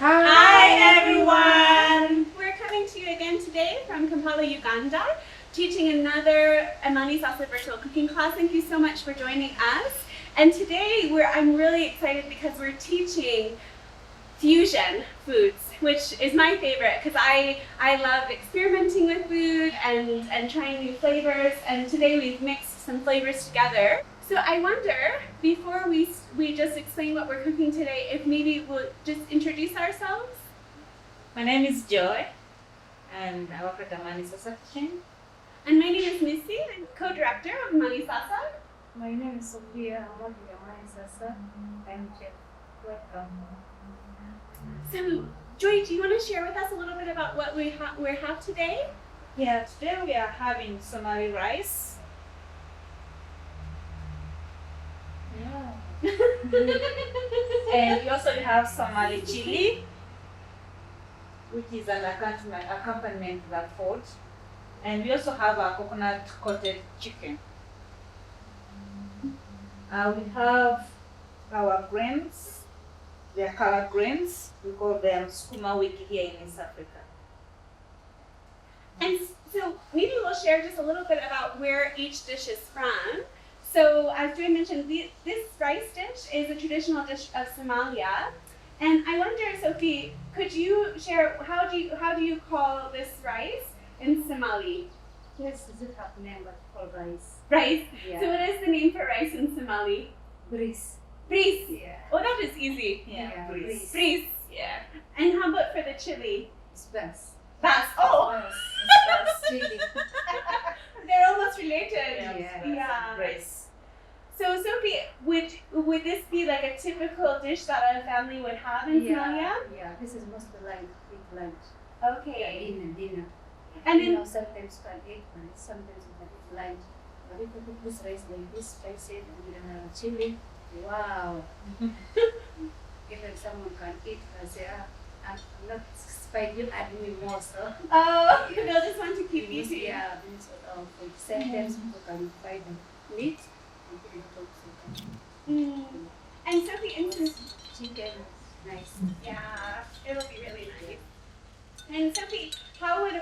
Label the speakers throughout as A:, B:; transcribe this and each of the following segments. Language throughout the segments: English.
A: Hi everyone! We're coming to you again today from Kampala, Uganda, teaching another Amani Salsa virtual cooking class. Thank you so much for joining us. And today I'm really excited because we're teaching fusion foods, which is my favorite because I love experimenting with food and trying new flavors. And today we've mixed some flavors together. So I wonder, before we just explain what we're cooking today, if maybe we'll just introduce ourselves.
B: My name is Joy, and I work at Amani Salsa Kitchen.
A: And my name is Missy, I'm co-director of Amani Salsa.
C: My name is Sophia. I'm working at Amani Salsa. I'm chef. Welcome.
A: So, Joy, do you want to share with us a little bit about what we have today?
B: Yeah, today we are having Somali rice.
C: Yeah.
B: And we also have Somali chili, which is an accompaniment to the food. And we also have a coconut coated chicken. We have our grains. They are colored grains. We call them sukuma wiki here in East Africa.
A: And so maybe we'll share just a little bit about where each dish is from. So as Joy mentioned, this rice dish is a traditional dish of Somalia. And I wonder, Sophie, could you share how do you call this rice in Somali?
C: Yes, does it have name but called rice?
A: Rice.
C: Yeah.
A: So what is the name for rice in Somali?
C: Bris.
A: Bris.
C: Yeah.
A: Oh, that is easy.
B: Yeah,
C: bris.
A: Bris.
C: Yeah.
A: And how about for the chili?
C: It's best.
A: Bas. Oh,
C: Best. It's best chili.
A: they're almost related.
C: Yeah.
A: Yeah.
B: Rice.
A: So Sophie, would this be like a typical dish that a family would have in Somalia?
C: Yeah. This is mostly like big lunch.
A: Okay.
C: Dinner.
A: And
C: you
A: then
C: know, sometimes you can eat rice, sometimes you can eat lunch. But if you cook this rice like this, spicy and chili, wow. Even someone can eat and say, I'm not spicy, you add me more, so.
A: oh, they'll just want to keep eating.
C: Yeah, this sort of food. Sometimes people can buy the meat and put it on top.
A: Mm. And Sophie, and
C: Chicken, nice.
A: yeah, it'll be really nice. And Sophie, how would a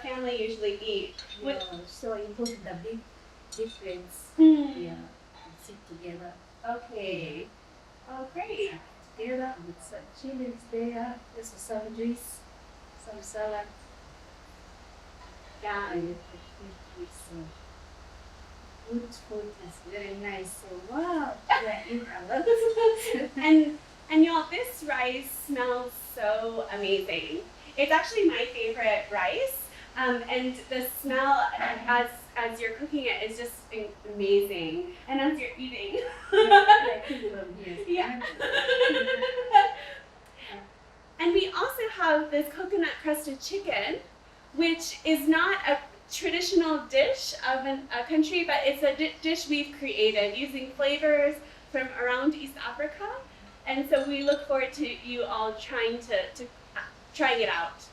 A: family usually eat? Would,
C: So you put the big plates,
A: Mm.
C: yeah, and sit together.
A: Okay. Oh, great.
C: Together with some chilies there, just some juice, some salad.
A: Yeah.
C: And you put with some good food. It's very nice. So wow, I eat a lot.
A: And y'all, this rice smells so amazing. It's actually my favorite rice, and the smell as you're cooking it is just amazing. And as you're eating, yeah. And we also have this coconut crusted chicken, which is not a traditional dish of a country, but it's a dish we've created using flavors from around East Africa. And so we look forward to you all trying it out.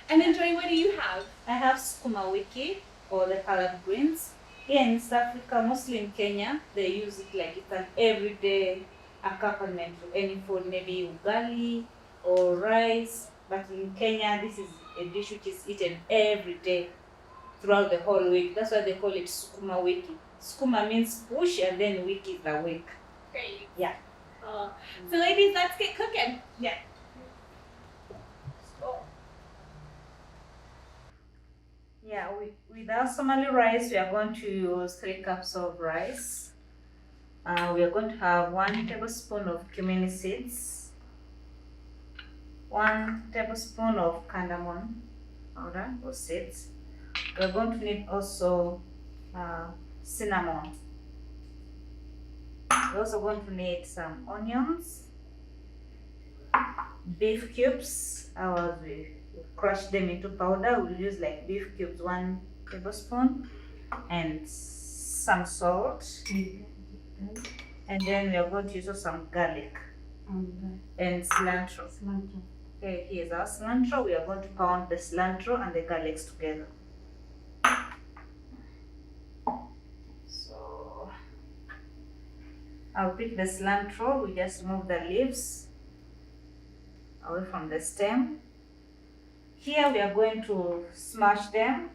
A: And then Joy, what do you have?
B: I have sukuma wiki, or the colored greens. Here in East Africa, mostly in Kenya, they use it like it's an everyday accompaniment to any food, maybe ugali or rice. But in Kenya, this is a dish which is eaten every day throughout the whole week. That's why they call it sukuma wiki. Sukuma means push, and then wiki is the week.
A: Great.
B: Yeah.
A: So ladies, let's get cooking.
B: Yeah. Yeah, with our Somali rice, we are going to use 3 cups of rice. We are going to have 1 tablespoon of cumin seeds, 1 tablespoon of cardamom powder or seeds. We are going to need also cinnamon. We're also going to need some onions, beef cubes. We crush them into powder. We'll use like beef cubes, 1 tablespoon, and some salt. And then we are going to use also some garlic and cilantro. Okay, here's our cilantro. We are going to pound the cilantro and the garlics together. So I'll pick the cilantro. We just remove the leaves away from the stem. Here we are going to smash them,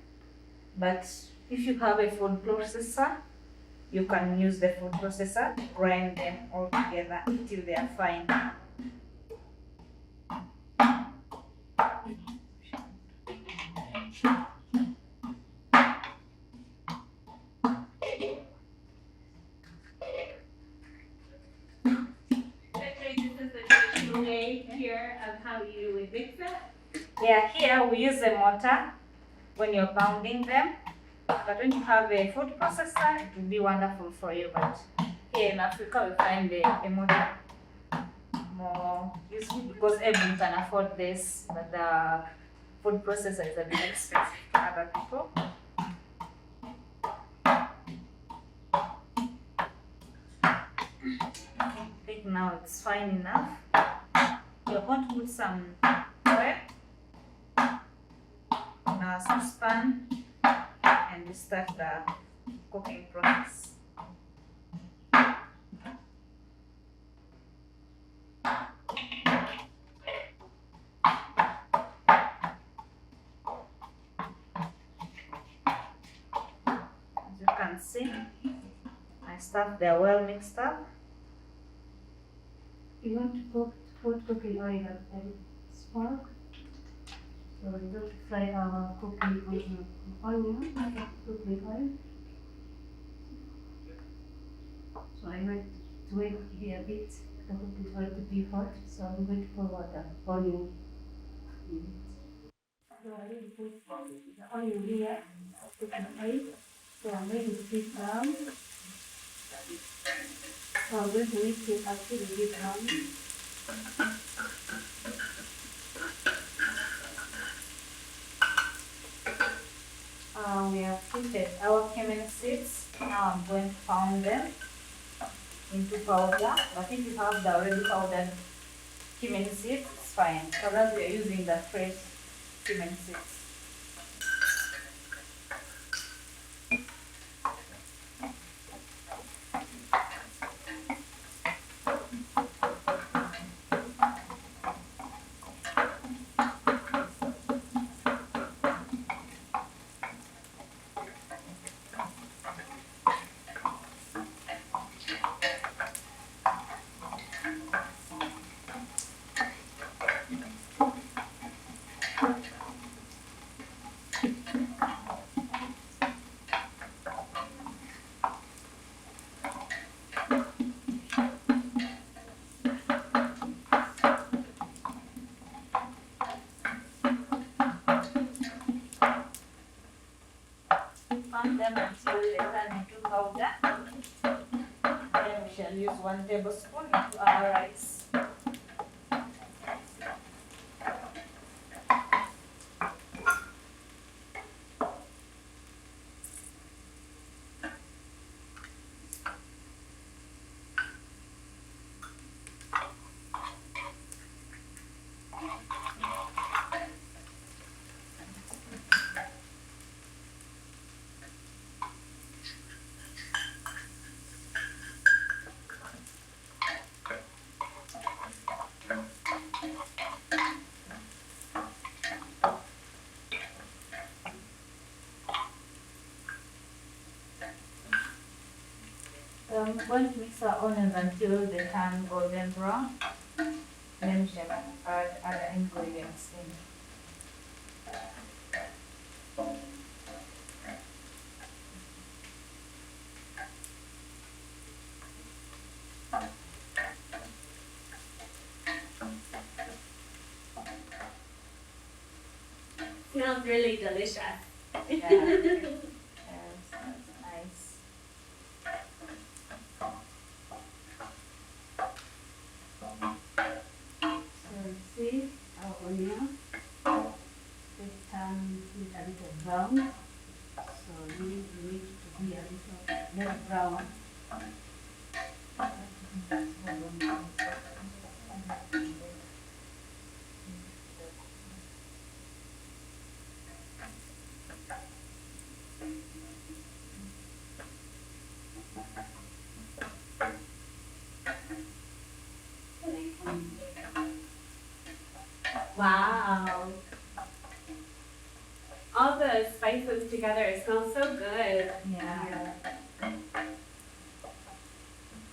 B: but if you have a food processor, you can use the food processor to grind them all together until they are fine.
A: Here of how you would mix it.
B: Yeah, here we use a mortar when you're pounding them, but when you have a food processor, it will be wonderful for you. But here in Africa, we find a mortar more useful because everyone can afford this, but the food processor is a bit expensive for other people. I think now it's fine enough. You're going to put some oil in our saucepan and we start the cooking process. As you can see, my stuff, they're well mixed up.
C: You want to cook food cooking oil and spark. So we will fry our cooking onion, cooking oil. So I want to wait here a bit, the cooking oil to be hot. So I'm going to pour water, onion in it. So I will put the onion here, cooking oil. So I'm going to put brown. So I'm going to mix it until it gets brown.
B: We have heated our cumin seeds. Now I'm going to pound them into powder. But if you have the already powdered cumin seeds, it's fine. But as we are using the fresh cumin seeds. Pound them until they turn into powder. Then we shall use 1 tablespoon into our rice. I'm going to mix our onions until they turn golden brown. Then we shall add other ingredients in.
A: Smells really delicious.
B: Yeah. Yes, that's nice.
C: So you see our onion, they turn a little brown. So we need it to be a little more brown.
A: Wow. All the spices together, it smells so good.
B: Yeah.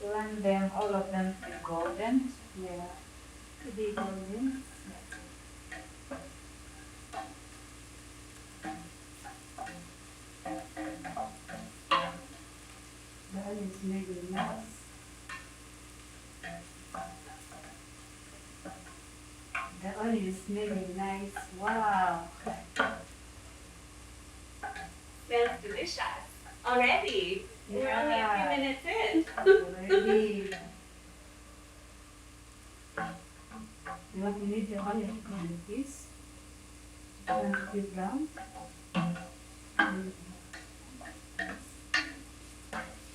B: Blend them, all of them to be golden.
C: Yeah. To be golden. The oil is maybe nice. The oil is smelling nice. Wow.
A: Smells delicious. Already. We're only a few minutes in.
C: Already. You want to leave the oil like this. And keep brown.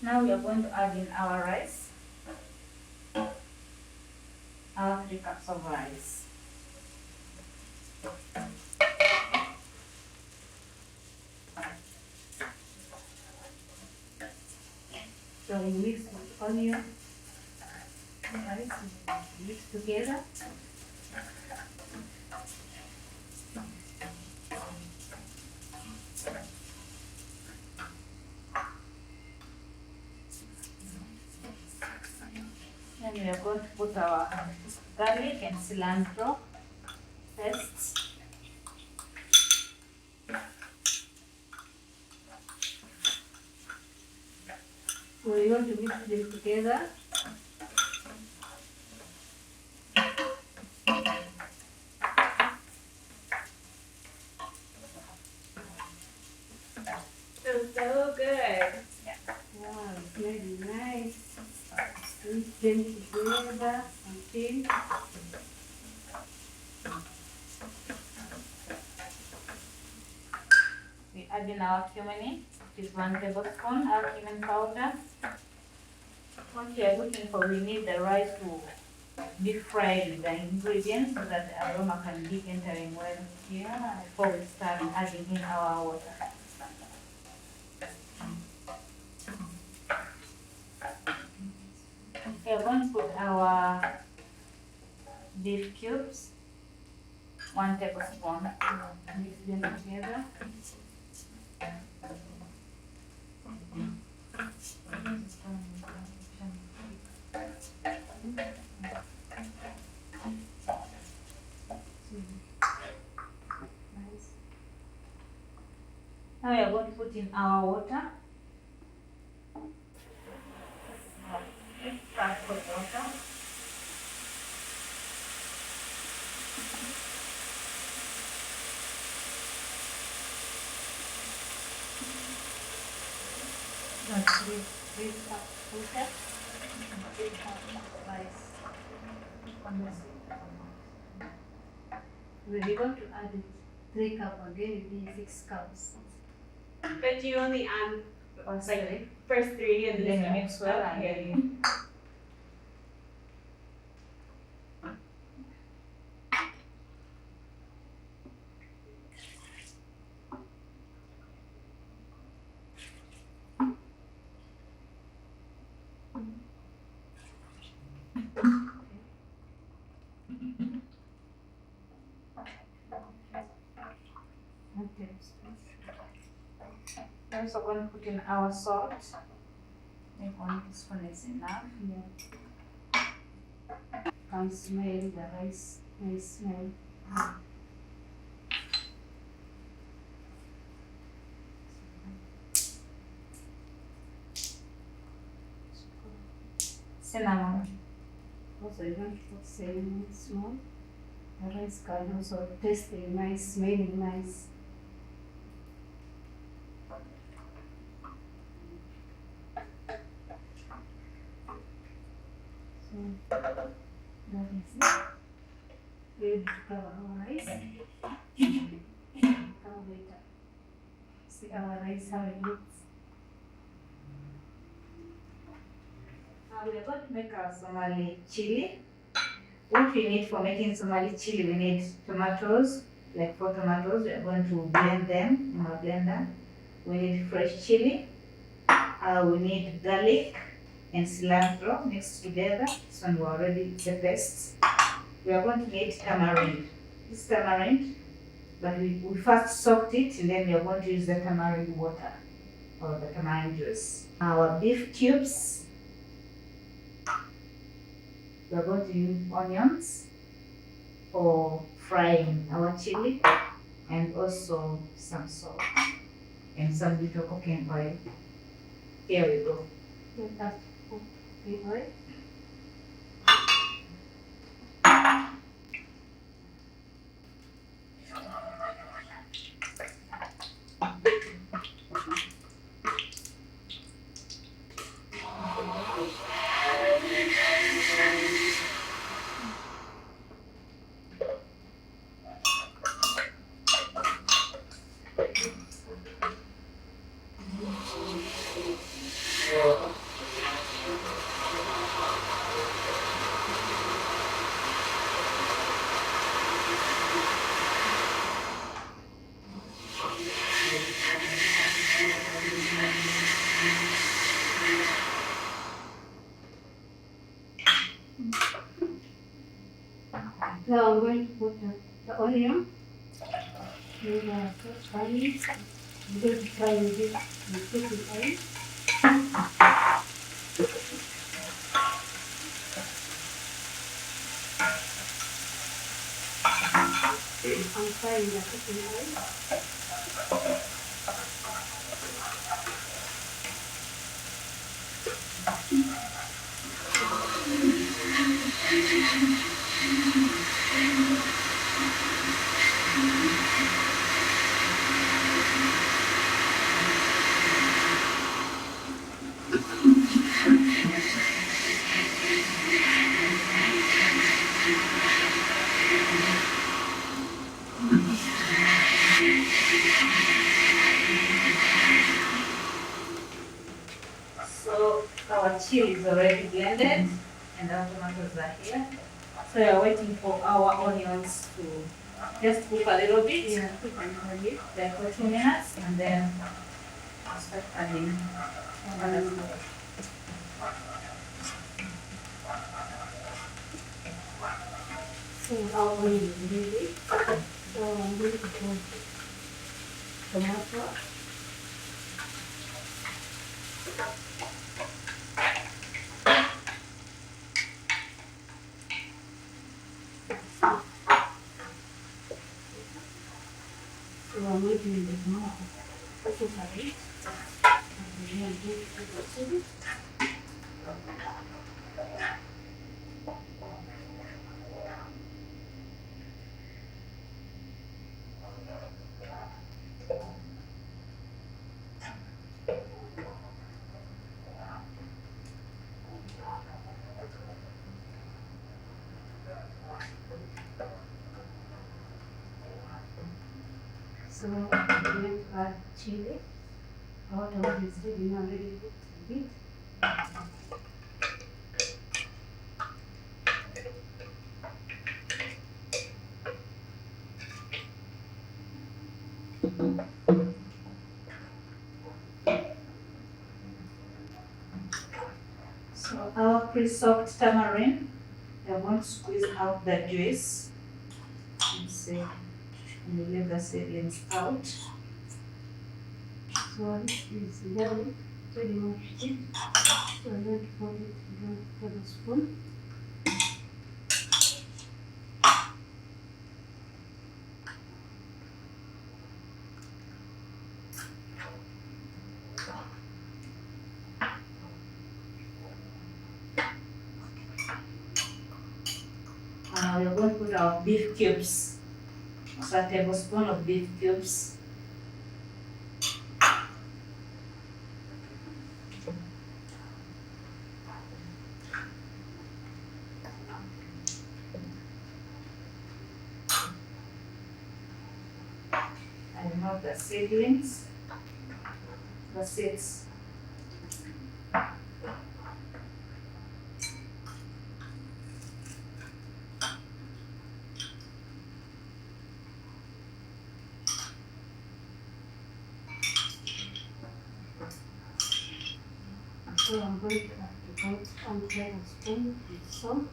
B: Now we are going to add in our rice. Our 3 cups of rice.
C: So you mix the onion, rice, mix together.
B: Then we are going to put our garlic and cilantro paste.
C: So you want to mix them together.
A: Smells so good.
C: Wow, it's very nice. Mix them together until
B: We add in our cumin. It is 1 tablespoon, our cumin powder. What we are looking for, we need the rice to be fried with the ingredients so that the aroma can be entering well here before we start adding in our water. We are going to put our beef cubes, 1 tablespoon.
C: mix them together. Nice.
B: Now we are going to put in our water. Let's start with water.
C: That's three cups water. 3 cups rice. We're going to add 3 cups again, it will be 6 cups.
A: But you only add
B: Or sorry.
A: first 3 and
B: Then
A: then
B: you mix well and
A: Okay.
B: then
C: Okay.
B: we're also going to put in our salt. I think 1 teaspoon is enough.
C: Yeah. Can smell the rice, nice smell.
B: Cinnamon.
C: Also, you want to put cinnamon small. The rice can also taste nice, smelling nice. So that is it. We'll cover our rice. Cover later. See our rice how it looks.
B: Now we are going to make our Somali chili. What we need for making Somali chili, we need tomatoes, like 4 tomatoes. We are going to blend them in a blender. We need fresh chili. We need garlic and cilantro mixed together. This one we already the paste. We are going to need tamarind. this tamarind, but we first soaked it and then we are going to use the tamarind water or the tamarind juice. Our beef cubes, we are going to use onions for frying our chili and also some salt and some little cooking oil. Here we go.
C: Now I'm going to put the onion. Then fry it. I'm going to fry with it with cooking oil. I'm frying the cooking oil.
B: So our chili is already blended and our tomatoes are here. So we are waiting for our onions to just cook a little bit,
C: Yeah, cook a little bit.
B: like for 2 minutes, and then start adding other stuff.
C: So our onion is ready. So I'm going to put tomato. So I'm waiting the tomato to cook a bit. And then I'm going to put the chili. So I'm going to add chili. Our tomato is ready now, ready to cook a bit.
B: So our pre-soaked tamarind, we are going to squeeze out the juice. And see, and we leave the seedlings out.
C: So this is garlic, pretty much it. So I'm going to put it in a tablespoon.
B: We are going to put our beef cubes. So a tablespoon of beef cubes. I remove the seedlings, the seeds.
C: So I'm going to add about 1 tablespoon of salt.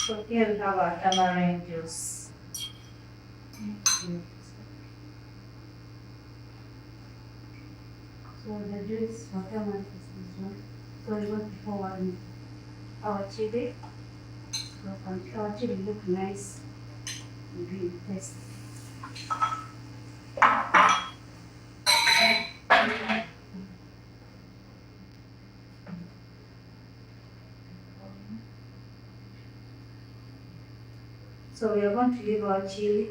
B: So here we have our tamarind juice.
C: So the juice for tomato is this one. So we want to pour on our chili. So our chili look nice and green taste.
B: So we are going to leave our chili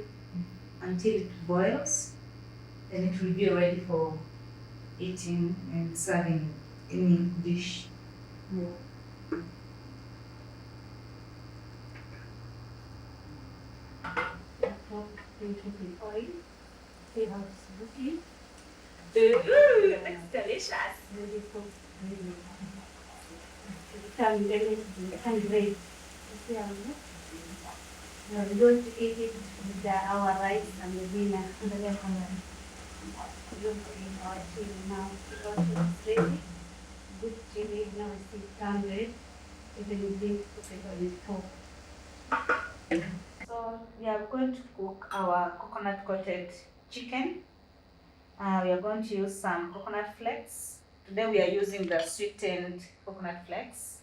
B: until it boils, then it will be ready for eating and serving in any dish.
C: Oil. See how it's looking.
A: Ooh, it looks delicious.
C: Ready for become great. See how it looks? Now we're going to eat it with our rice and the dinner. And then we're going to eat our chili now. Because it's ready. Good chili. Now it's done red. Even if you put it on the top.
B: So we are going to cook our coconut coated chicken. We are going to use some coconut flakes. Today we are using the sweetened coconut flakes.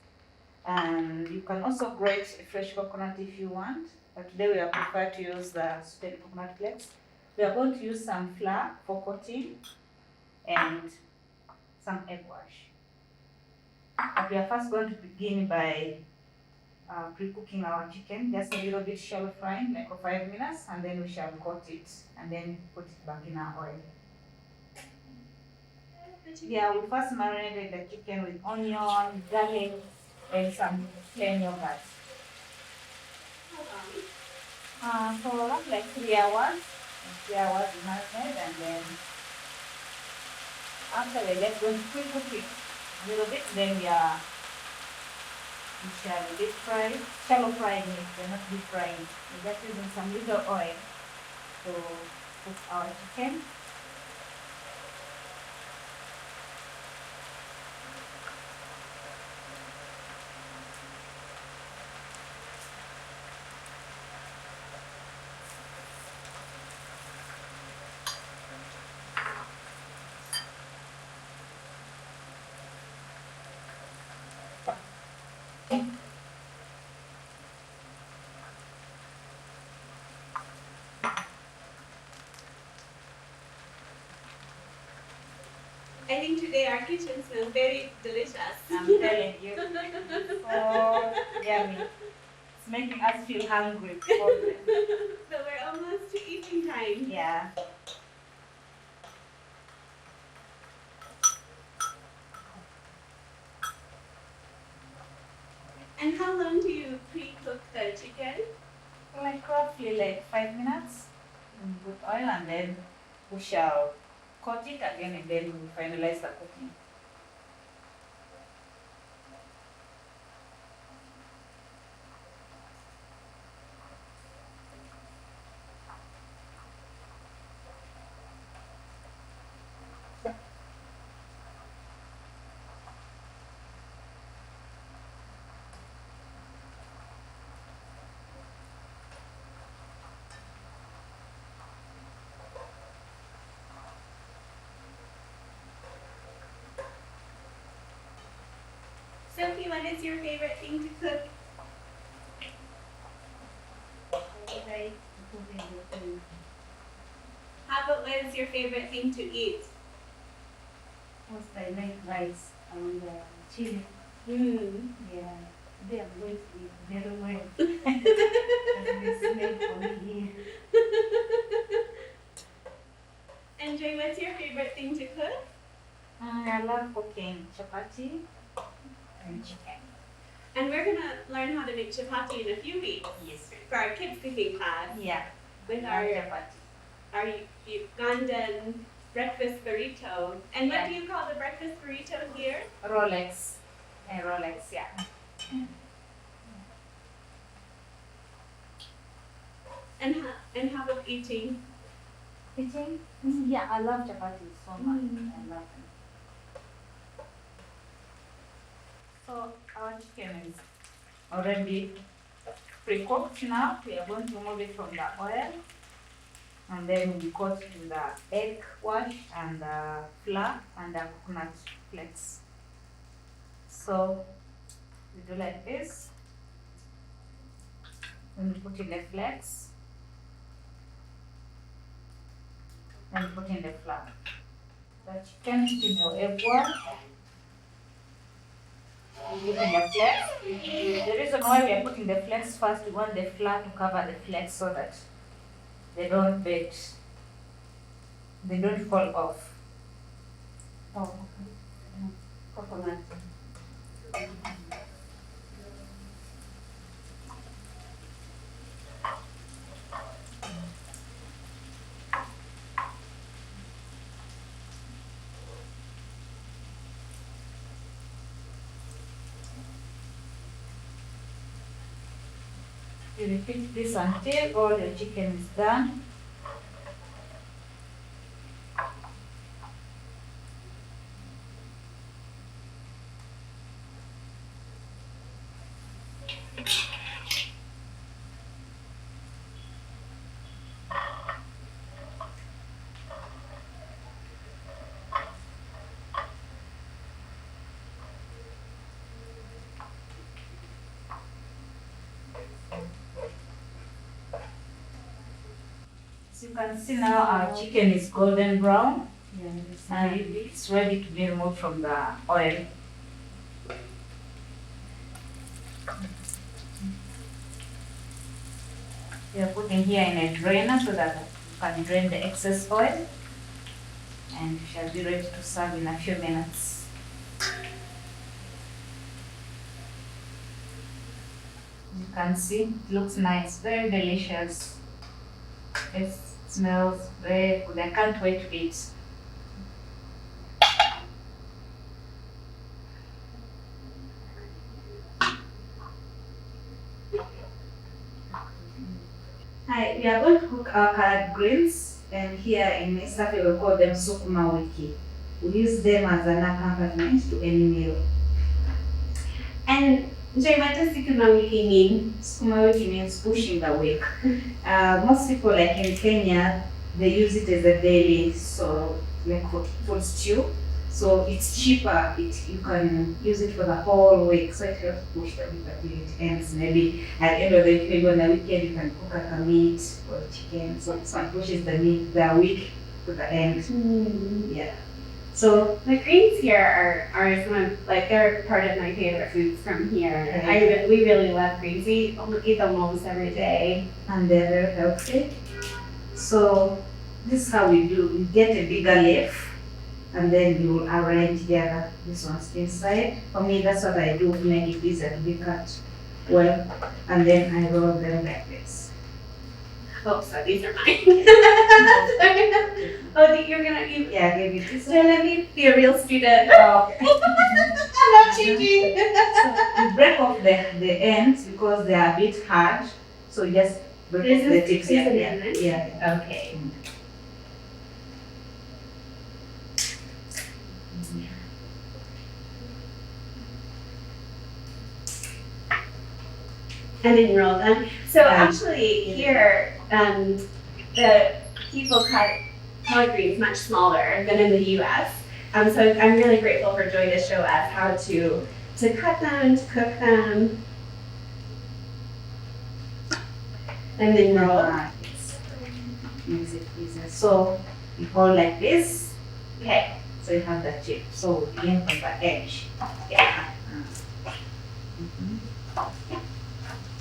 B: And you can also grate a fresh coconut if you want. But today we are prepared to use the sweetened coconut flakes. We are going to use some flour for coating and some egg wash. But we are first going to begin by pre-cooking our chicken, just a little bit shallow frying, like for 5 minutes, and then we shall coat it and then put it back in our oil. Yeah, we first marinated the chicken with onion, garlic, and some plain yogurt. For around like 3 hours. 3 hours we marinate, and then after we let go, pre-cook it a little bit, then we shall deep fry, shallow frying it, we're not deep frying it. We're just using some little oil to cook our chicken.
A: I think today our kitchen smells very delicious.
B: I'm telling you, so yummy. It's making us feel hungry.
A: So we're almost to eating time.
B: Yeah.
A: And how long do you pre-cook the chicken?
B: Like roughly like 5 minutes. We put oil and then we shall coat it again, and then we finalize the cooking.
A: Sophie, what is your favorite thing to cook? How about what is your favorite thing to eat?
C: Most I like rice and chili.
A: Mm.
C: Yeah, they are going to eat very well. It's made for me here.
A: And Jay, what's your favorite thing to cook?
B: I love cooking chapati and chicken.
A: And we're gonna learn how to make chapati in a few weeks
B: Yes.
A: for our kids cooking class
B: Yeah.
A: with
B: Love
A: our
B: chapati.
A: Ugandan breakfast burrito. And what
B: Yeah.
A: do you call the breakfast burrito here?
B: Rolex. And Rolex, yeah.
A: And how about eating?
B: Eating? Yeah, I love chapati so much. I love it. So our chicken is already pre-cooked now. We are going to remove it from the oil. And then we cut it with the egg wash and the flour and the coconut flakes. So we do like this. Then we put in the flakes. Then we put in the flour. The chicken in your egg wash. We put in the flakes. The reason why we are putting the flakes first, we want the flour to cover the flakes so that they don't bend. They don't fall off.
C: Oh, okay. Coconut.
B: You repeat this until all your chicken is done. As you can see now, our chicken is golden brown
C: Yeah, it's
B: and it's ready to be removed from the oil. We are putting here in a drainer so that you can drain the excess oil, and we shall be ready to serve in a few minutes. You can see it looks nice, very delicious. It smells very good. I can't wait to eat. Hi, we are going to cook our collard greens, and here in East Africa we call them sukuma wiki. We use them as an accompaniment to any meal.
A: And Joy, what does sukuma wiki mean?
B: Sukuma wiki means pushing the week. Most people, like in Kenya, they use it as a daily, so like for stew. So it's cheaper. You can use it for the whole week. So it helps push the week until it ends. Maybe at the end of the week, maybe on the weekend, you can cook a meat or chicken. So this one pushes the week to the end. Yeah.
A: So the greens here are some of, like, they're part of my favorite foods from here.
B: Right.
A: We really love greens. We eat them almost every day.
B: And they're very healthy. So this is how we do. We get a bigger leaf, and then you will arrange together. This one's inside. For me, that's what I do to make it easier to be cut well, and then I roll them like this.
A: Oh, so these are mine. Oh, you're gonna eat.
B: Yeah, give it this.
A: So let me be a real student.
B: Okay.
A: I'm not cheating.
B: So you break off the ends because they are a bit hard. So you just break off the tips.
A: This is
B: Yeah,
A: an onion?
B: yeah.
A: Okay. And then roll them. So actually here, the people cut collard greens much smaller than in the U.S. So I'm really grateful for Joy to show us how to cut them, to cook them, and then roll.
B: It makes it easier. So you hold like this.
A: Okay.
B: So you have the chip. So we begin from the edge. Yeah.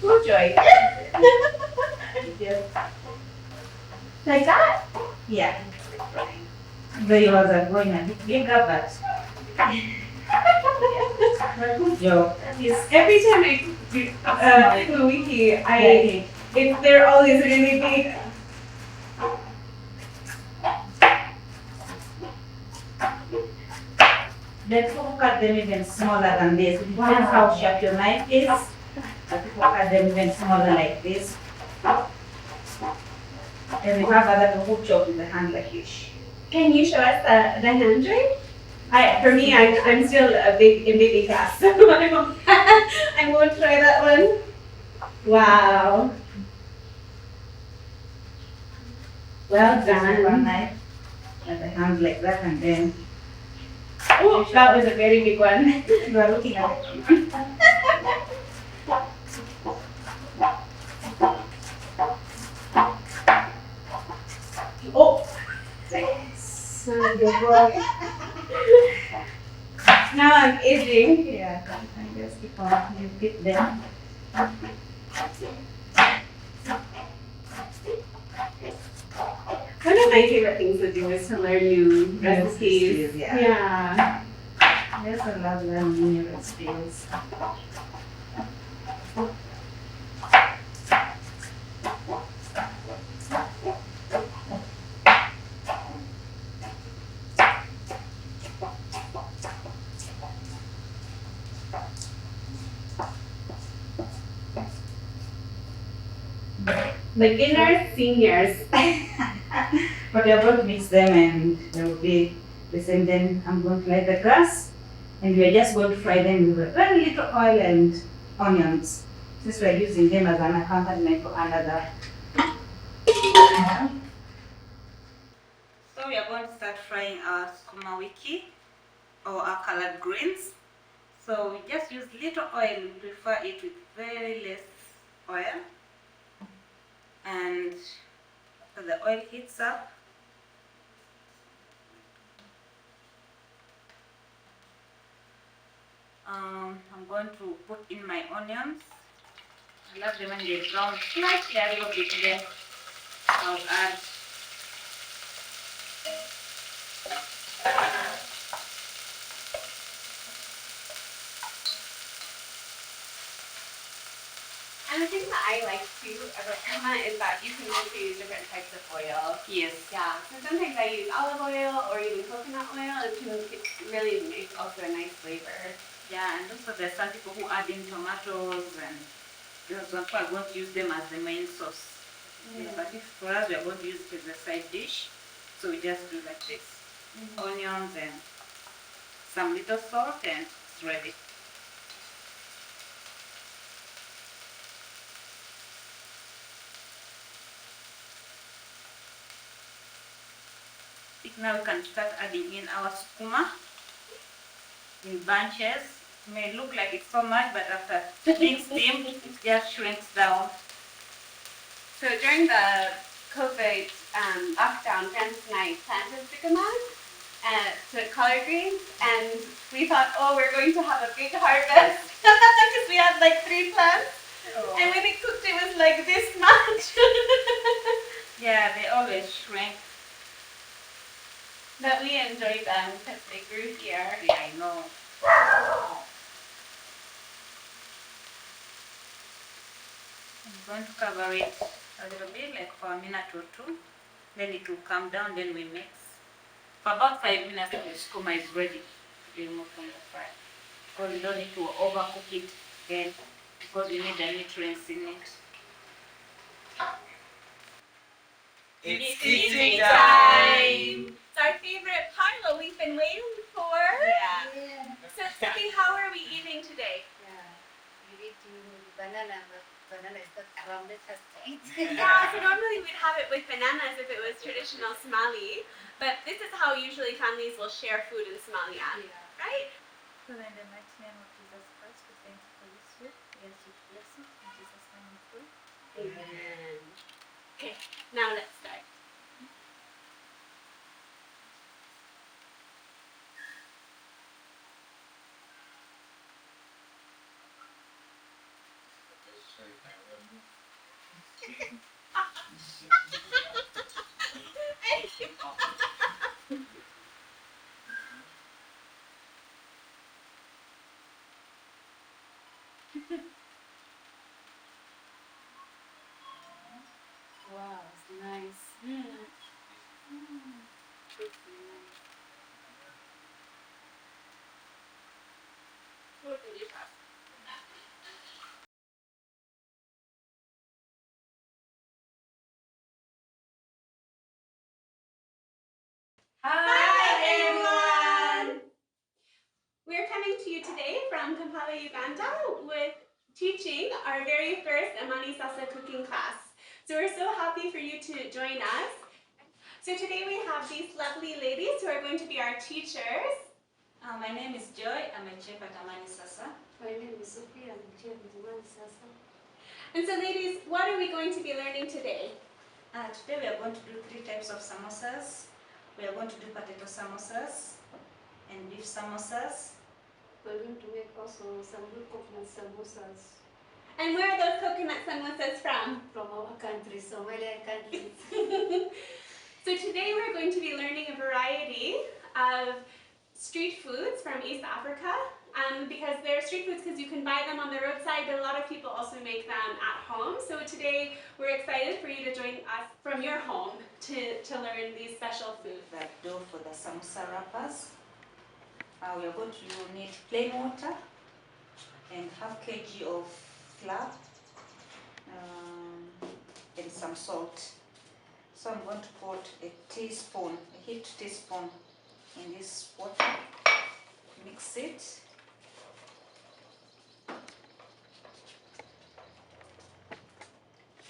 A: Oh, Joy. Like that?
B: Yeah. The yours are going a bit bigger, but good job.
A: Yes. Every time I do a wiki, if they're always really big.
B: Then people cut them even smaller than this. It depends how sharp your knife is. But people cut them even smaller like this. And we have other people who chop with the hand like this.
A: Can you show us the hand joint? For me, I'm still a big in baby class, so I won't try that one. Wow. Well
B: Just one
A: done.
B: knife at the hand like that, and then
A: Oh, that was a very big one.
B: you are looking at it.
A: Oh,
B: Yes. Good boy.
A: now I'm itching.
B: Yeah, and just keep on, you keep them.
A: One of my favorite things to do is to learn new recipes.
B: recipes, yeah.
A: Yeah.
B: Yes, I love learning new recipes.
A: Beginners, seniors.
B: But you're going to mix them and they will be the same. Then I'm going to light the grass and we are just going to fry them with very little oil and onions. Since we're using them as an accompaniment for another. So we are going to start frying our sukuma wiki or our colored greens. So we just use little oil, we prefer it with very less oil. And after the oil heats up, I'm going to put in my onions. I love them when they brown slightly a little bit less. I'll add
A: And the thing that I like too about Emma is that you can also use different types of oil.
B: yes.
A: Yeah, so sometimes I use olive oil or even coconut oil. It can really make also a nice flavor.
B: Yeah, and also there's some people who add in tomatoes and those ones who are going to use them as the main sauce. Yeah, but if for us we are going to use it as a side dish, so we just do like this. Onions and some little salt and it's ready. Now we can start adding in our sukuma in bunches. It may look like it's so much, but after being steamed, it just shrinks down.
A: So during the COVID lockdown, friends and I planted sukuma to collard greens, and we thought, oh, we're going to have a big harvest because we had like 3 plants.
B: Oh.
A: And when it cooked, it was like this much.
B: Yeah, they always shrink.
A: But we enjoyed them because they grew here.
B: Yeah, I know. I'm going to cover it a little bit, like for a minute or two. Then it will come down, then we mix. For about 5 minutes, the sukuma is ready to be removed from the fry. Because we don't need to overcook it again, because we need the nutrients in it.
A: It's eating time! It's our favorite part, what we've been waiting for.
C: Yeah.
A: So, Sophie, how are we eating today?
C: Yeah. You eat banana, but banana is not around it as tight.
A: Yeah, so normally we'd have it with bananas if it was traditional Somali, but this is how usually families will share food in Somalia, right?
B: So in the mighty name of Jesus Christ, we thank you for this food. We ask you to bless it. In Jesus' name we pray.
A: Amen. Okay, now let's start.
C: Wow, it's nice.
A: Hi everyone! We're coming to you today from Kampala, Uganda with teaching our very first Amani Salsa cooking class. So we're so happy for you to join us. So today we have these lovely ladies who are going to be our teachers.
B: My name is Joy. I'm a chef at Amani Sasa.
C: My name is Sophie. I'm the chef at Amani Sasa.
A: And so ladies, what are we going to be learning today?
B: Today we are going to do 3 types of samosas. We are going to do potato samosas and beef samosas.
C: We're going to make also some good coconut samosas
A: And where are those coconut samosas from?
C: from our country, Somalia country.
A: So today we're going to be learning a variety of street foods from East Africa, because they're street foods because you can buy them on the roadside, but a lot of people also make them at home. So today we're excited for you to join us from your home to learn these special foods.
B: The dough for the samosa wrappers. We are going to need plain water and half kg of flour and some salt. So I'm going to put a heaped teaspoon in this water, mix it.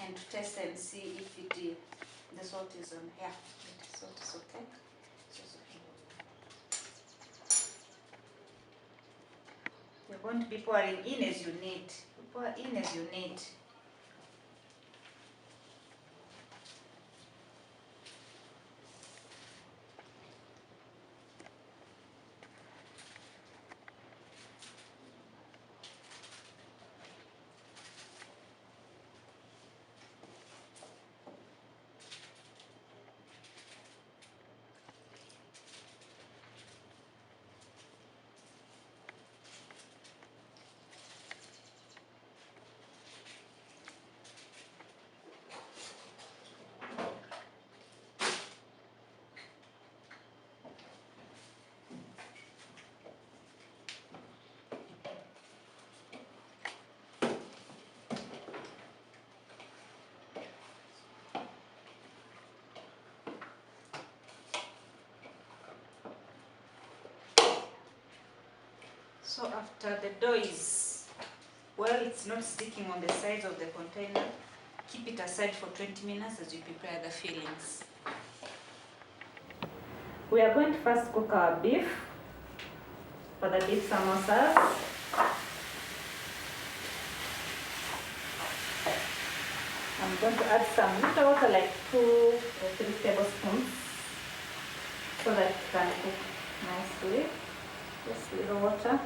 B: And to test and see if the salt is on here. The salt is okay. You're going to be pouring in as you need. Pour in as you need. So after the dough is, it's not sticking on the sides of the container, keep it aside for 20 minutes as you prepare the fillings. We are going to first cook our beef for the beef samosas. I'm going to add some little water, like 2 or 3 tablespoons, so that it can cook nicely. Just a little water.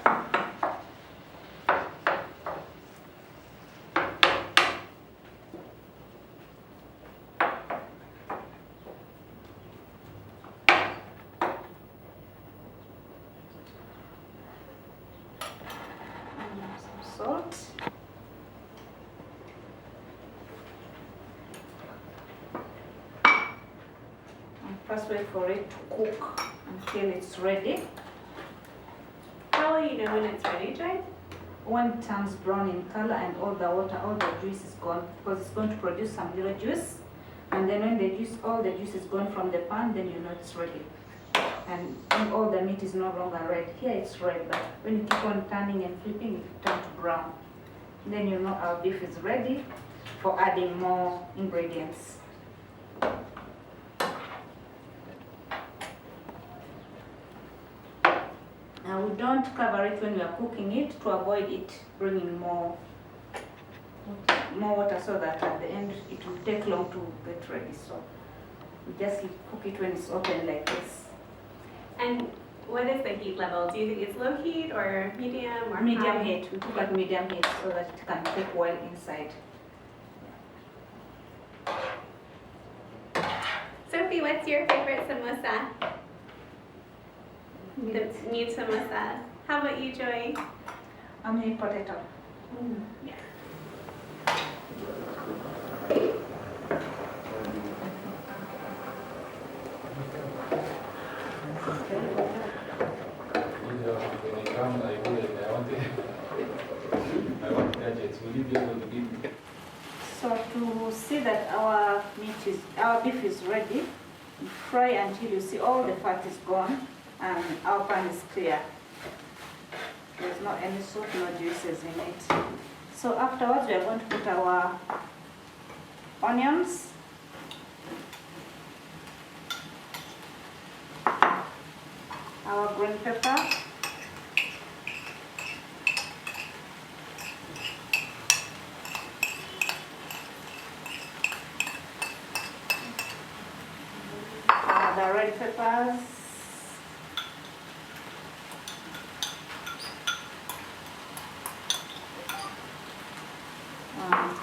B: And some salt. And first wait for it to cook until it's ready.
A: How will you know when it's ready, Joy?
B: When it turns brown in color and all the juice is gone, because it's going to produce some little juice. And then when all the juice is gone from the pan, then you know it's ready. And when all the meat is no longer red, here it's red, but when you keep on turning and flipping, it will turn to brown. Then you know our beef is ready for adding more ingredients. Now we don't cover it when we are cooking it to avoid it bringing more water, so that at the end it will take long to get ready. So we just cook it when it's open like this.
A: And what is the heat level? Do you think it's low heat or medium or
B: Medium
A: high?
B: heat. We cook at medium heat so that it can take well inside.
A: Sophie, what's your favorite samosa? The meat samosa. How about you, Joy?
B: I'm a potato.
A: Yeah.
D: When I come, I want gadgets. Will you be able to give me?
B: So to see that our beef is ready, you fry until you see all the fat is gone and our pan is clear. There's not any soap, no juices in it. So afterwards, we are going to put our onions, our green pepper, the red peppers,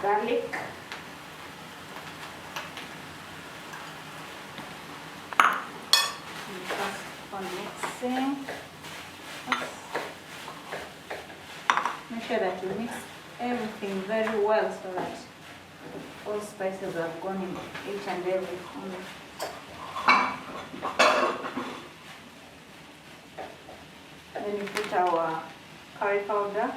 B: garlic, and just on mixing. Make sure that you mix everything very well so that all spices have gone in each and every corner. Then we put our curry powder.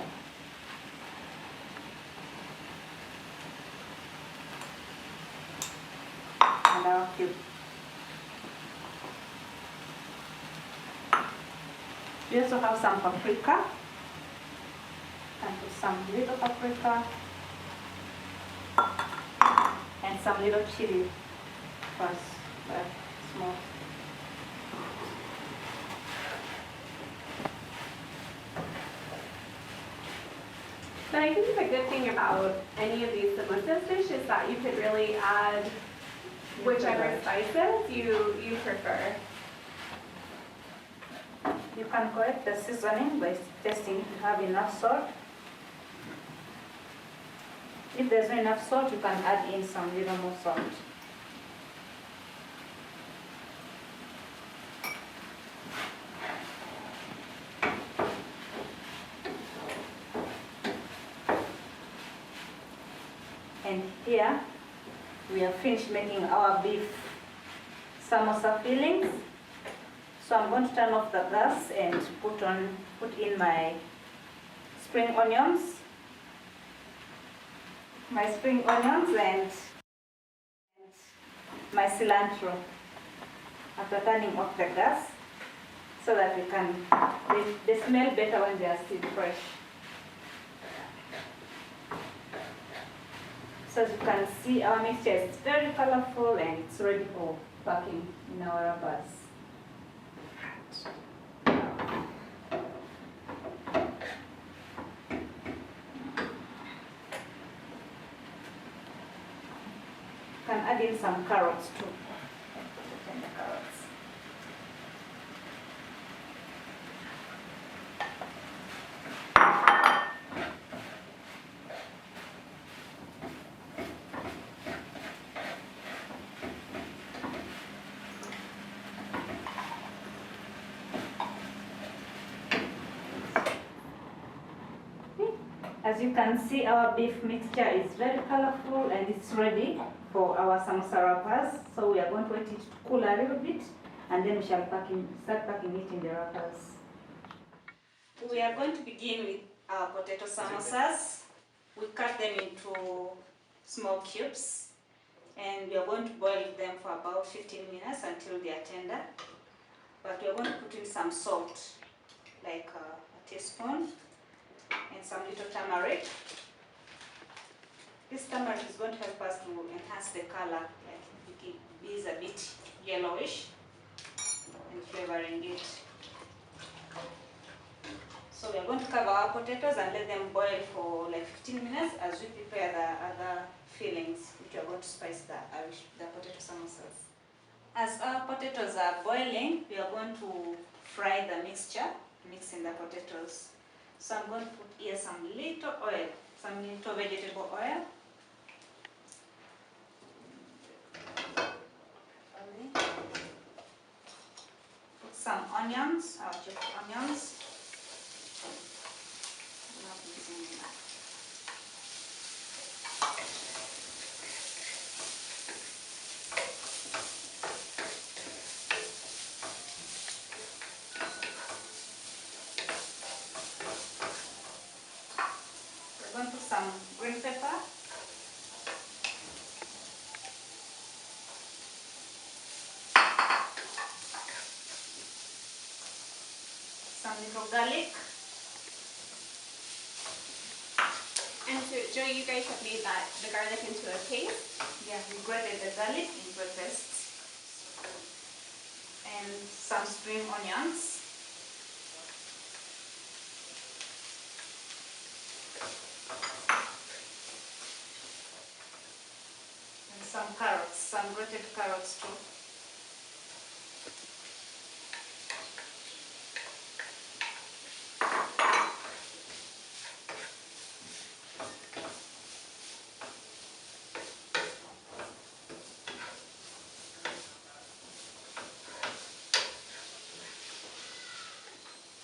B: And our cube. We also have some paprika. And put some little paprika. And some little chili first, but small.
A: But I think the good thing about any of these samosas dish is that you could really add whichever spices you prefer.
B: You can correct the seasoning by testing if you have enough salt. If there's not enough salt, you can add in some little more salt. And here, we have finished making our beef samosa fillings. So I'm going to turn off the gas and put in my spring onions. And my cilantro after turning off the gas so that they smell better when they are still fresh. So as you can see, our mixture is very colorful and it's ready for packing in our wrappers. You can add in some carrots too. Tender carrots. As you can see, our beef mixture is very colorful and it's ready for our samosa wrappers. So we are going to wait it to cool a little bit and then we shall start packing it in the wrappers. We are going to begin with our potato samosas. We cut them into small cubes and we are going to boil them for about 15 minutes until they are tender. But we are going to put in some salt, like a teaspoon, and some little turmeric. This turmeric is going to help us to enhance the color, like it is a bit yellowish and flavoring it. So we are going to cover our potatoes and let them boil for like 15 minutes as we prepare the other fillings which we are going to spice the potato samosas. As our potatoes are boiling, we are going to fry the mixture, mixing the potatoes. So I'm going to put here some little oil, some little vegetable oil. Put some onions, our chopped onions. Not using that. We're going to put some green pepper. Some little garlic.
A: And to Joe, you guys have made the garlic into a paste.
B: Yeah, we grated the garlic into a paste. And some spring onions. And some carrots, some grated carrots too.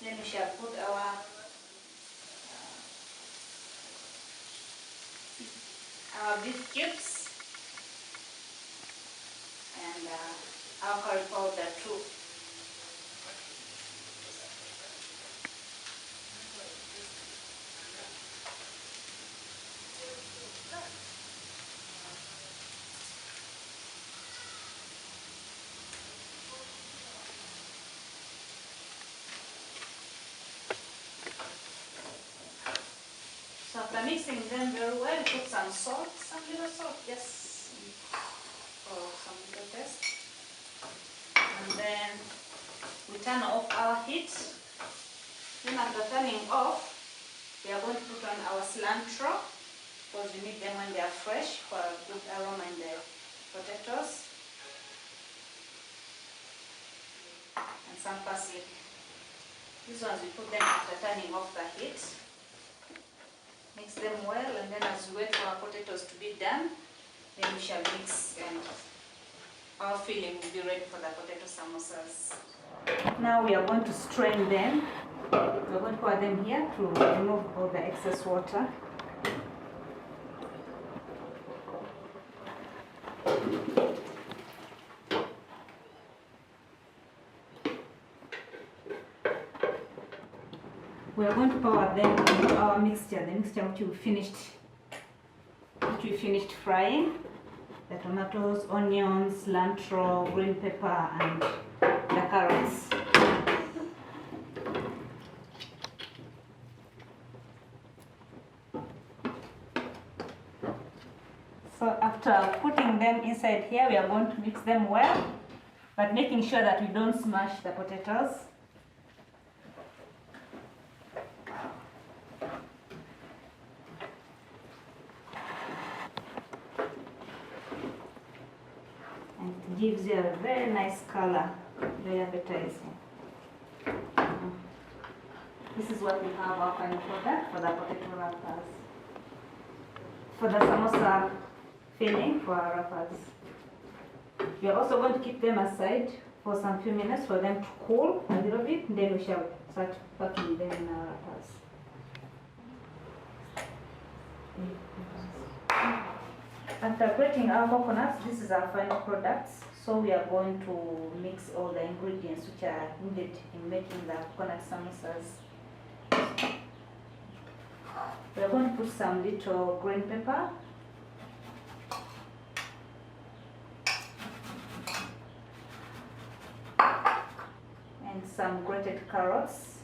B: Then we shall put our beef cubes and our curry powder too. So after mixing them very well, put some salt, some little salt, just for some little taste. And then we turn off our heat. Then after turning off, we are going to put on our cilantro because we need them when they are fresh for a good aroma in the potatoes. And some parsley. These ones we put them after turning off the heat. Mix them well, and then as we wait for our potatoes to be done, then we shall mix and our filling will be ready for the potato samosas. Now we are going to strain them. We are going to pour them here to remove all the excess water. We are going to pour them into our mixture, the mixture which we finished frying. The tomatoes, onions, cilantro, green pepper, and the carrots. So after putting them inside here, we are going to mix them well, but making sure that we don't smash the potatoes. It gives you a very nice color, very appetizing. This is what we have our final product for the potato wrappers. For the samosa filling for our wrappers. We are also going to keep them aside for some few minutes for them to cool a little bit, and then we shall start packing them in our wrappers. After grating our coconuts, this is our final products. So we are going to mix all the ingredients which are needed in making the coconut samosas. We are going to put some little green pepper. And some grated carrots.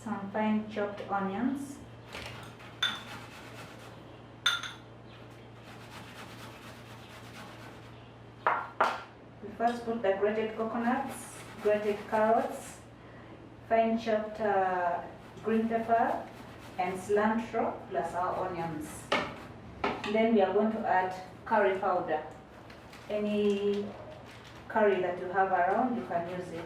B: Some fine chopped onions. We first put the grated coconuts, grated carrots, fine chopped green pepper, and cilantro plus our onions. Then we are going to add curry powder. Any curry that you have around, you can use it.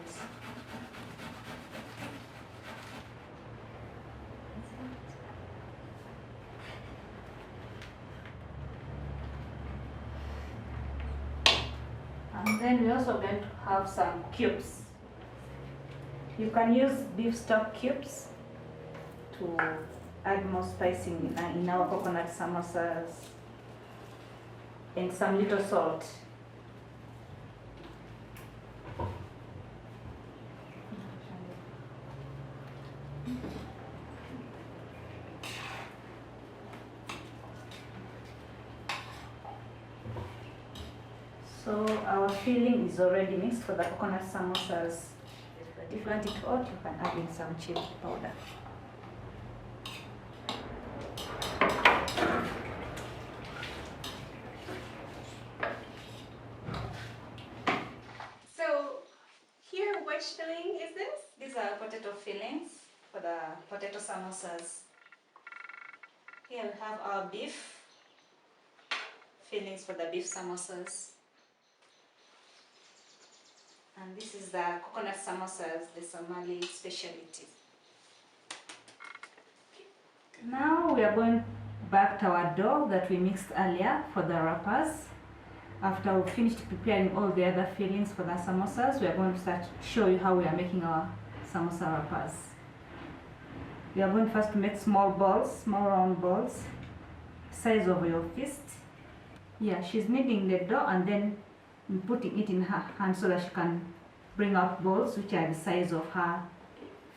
B: And then we're also going to have some cubes. You can use beef stock cubes to add more spicing in our coconut samosas, and some little salt. So our filling is already mixed for the coconut samosas. If you want it hot, you can add in some chili powder.
A: So here, which filling is this?
B: These are potato fillings for the potato samosas. Here we have our beef fillings for the beef samosas. And this is the coconut samosas, the Somali specialty. Now we are going back to our dough that we mixed earlier for the wrappers. After we've finished preparing all the other fillings for the samosas, we are going to start show you how we are making our samosa wrappers. We are going first to make small balls, small round balls, size of your fist. Yeah, she's kneading the dough and then putting it in her hand so that she can bring out balls which are the size of her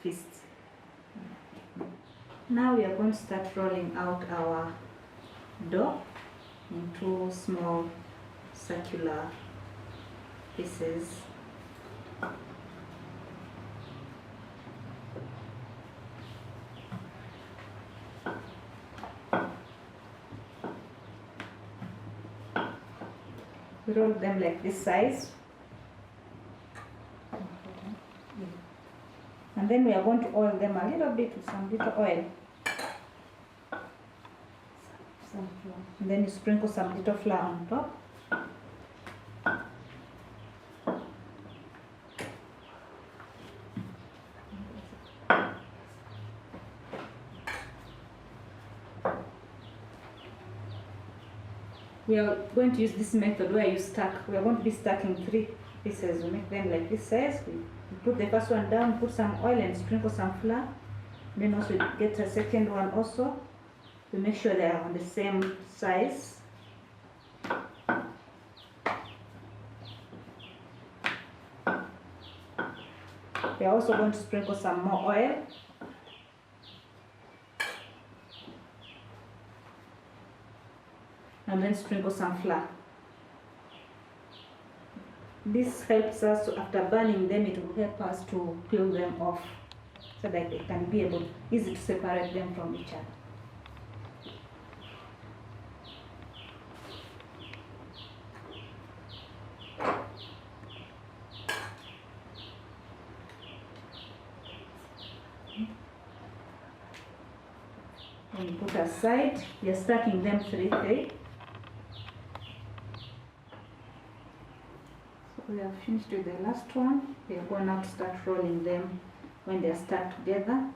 B: fist. Now we are going to start rolling out our dough into small circular pieces. We roll them like this size. And then we are going to oil them a little bit with some little oil. And then you sprinkle some little flour on top. We are going to use this method where you stack. We are going to be stacking 3 pieces. We make them like this size. We put the first one down, put some oil and sprinkle some flour. Then also get a second one also. We make sure they are on the same size. We are also going to sprinkle some more oil. And then sprinkle some flour. This helps us to, after burning them, it will help us to peel them off so that they can be easy to separate them from each other. And put aside, we are stacking them 3-3. We have finished with the last one. We are going now to start rolling them when they are stuck together.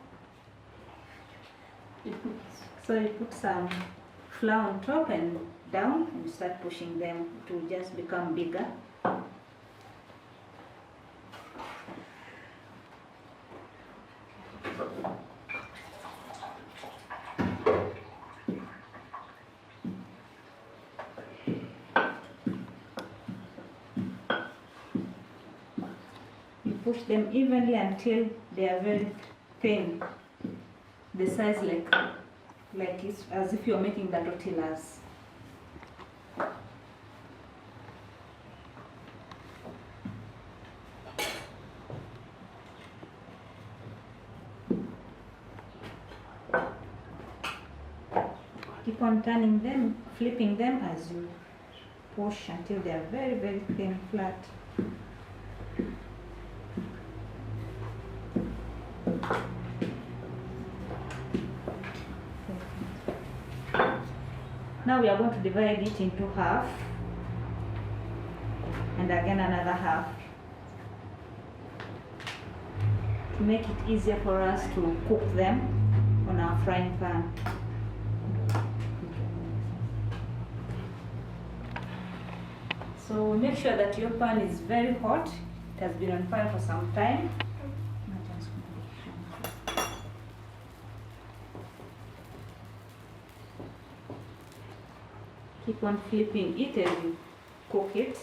B: So you put some flour on top and down and you start pushing them to just become bigger. Push them evenly until they are very thin, the size like it's as if you're making the tortillas. Keep on turning them, flipping them as you push until they are very, very thin, flat. Now we are going to divide it into half and again another half to make it easier for us to cook them on our frying pan. So make sure that your pan is very hot. It has been on fire for some time. Keep on flipping it as you cook it.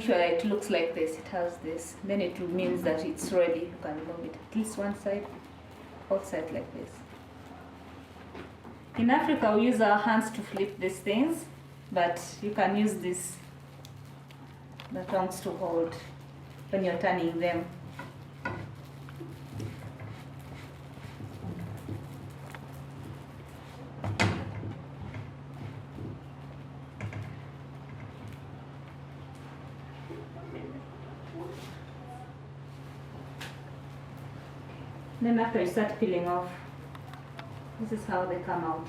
B: sure it looks like this, it has this, then it means that it's ready. You can remove it at least one side, both sides like this. In Africa, we use our hands to flip these things, but you can use the tongs to hold when you're turning them. Then after you start peeling off, this is how they come out.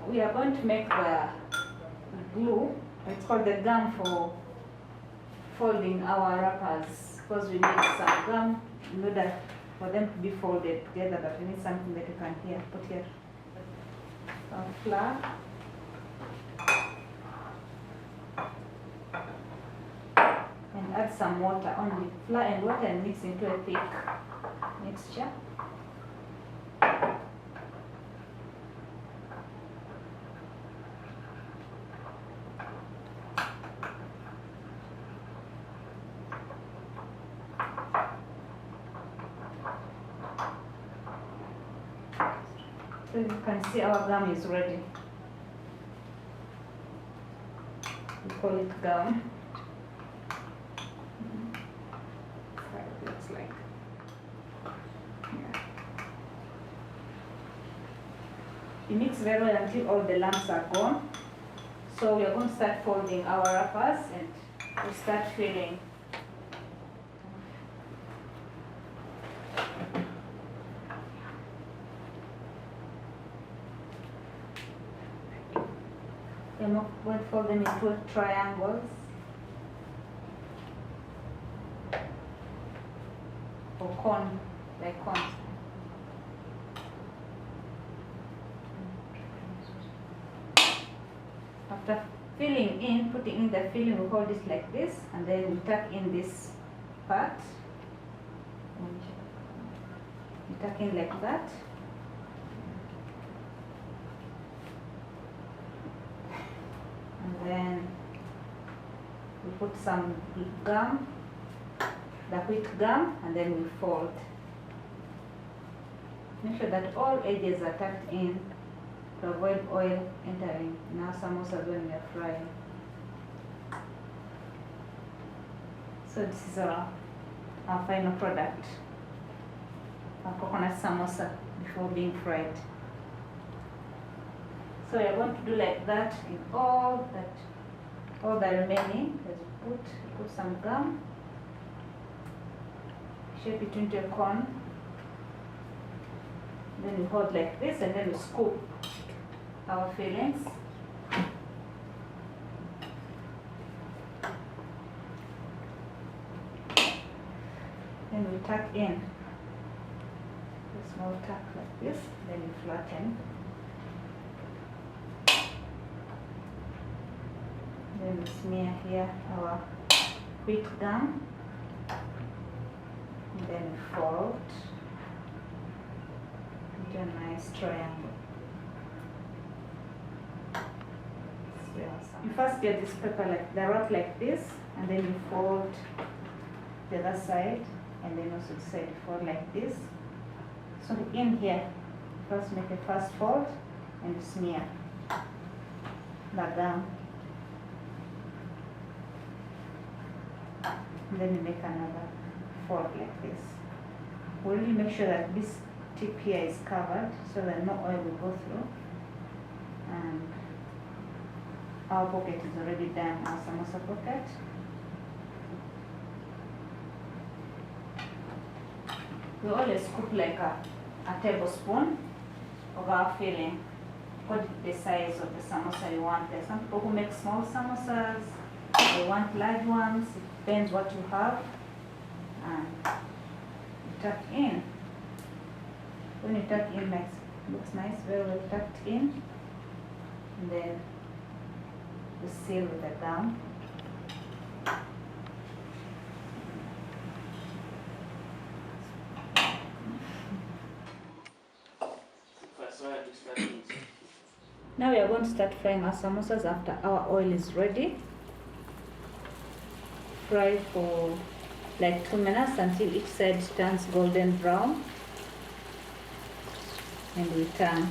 B: We are going to make the glue. It's called the gum for folding our wrappers, because we need some gum in order for them to be folded together, but we need something that you can put here. Some flour. And add some water, only flour and water, and mix into a thick mixture. So you can see our gum is ready. We call it gum. That's how it looks like. Yeah. You mix very well until all the lumps are gone. So we are going to start folding our wrappers, and we start filling. We'll fold them into triangles or cone, like cones. After filling in, putting in the filling, we hold it like this, and then we tuck in this part. We tuck in like that. And then we put some gum, the wheat gum, and then we fold. Make sure that all edges are tucked in to avoid oil entering in our samosas when we are frying. So this is our final product, our coconut samosa before being fried. So we are going to do like that in all the remaining. Let's put some gum, shape it into a cone. Then we hold like this, and then we scoop our fillings. Then we tuck in a small tuck like this, then we flatten. Then we smear here our wheat gum, and then we fold into a nice triangle. You first get this paper like the wrap like this, and then you fold the other side, and then also the side you fold like this. So in here, first make a first fold and you smear the gum. And then you make another fold like this. We'll really make sure that this tip here is covered so that no oil will go through. And our pocket is already done, our samosa pocket. We always scoop like a tablespoon of our filling. What the size of the samosa you want. There's some people who make small samosas, they want large ones. It depends what you have. And you tuck in. When you tuck in, like, looks nice, very well tucked in. And then you seal with the gum. Now we are going to start frying our samosas after our oil is ready. Fry for like 2 minutes until each side turns golden brown. And we turn.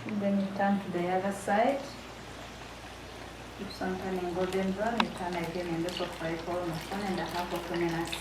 B: And then you turn to the other side. Keep on turning golden brown, you turn again and also fry for almost 1.5 or 2 minutes.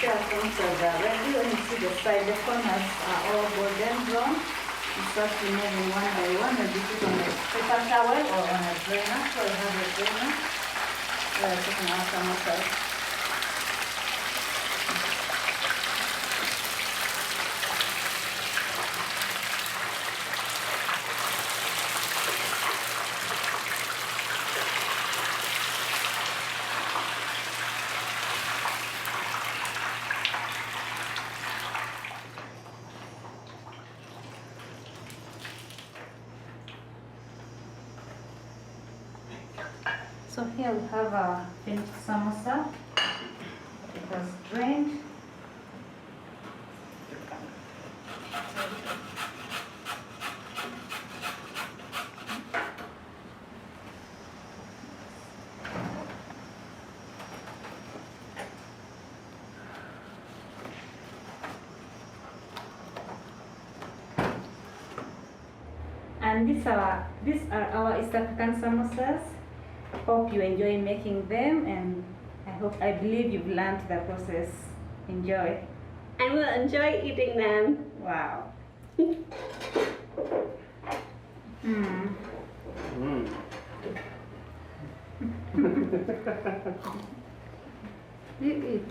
B: See our samosas are ready. When you see the side, the corners are all golden brown. You start removing one by one and you put on a paper towel or on a drainer. So I have a drainer. We are taking our samosas. So here we have our finished samosa. It has drained. And these are our East African samosas. Hope you enjoy making them, and I believe you've learned the process. Enjoy.
A: And we'll enjoy eating them.
B: Wow. You eat.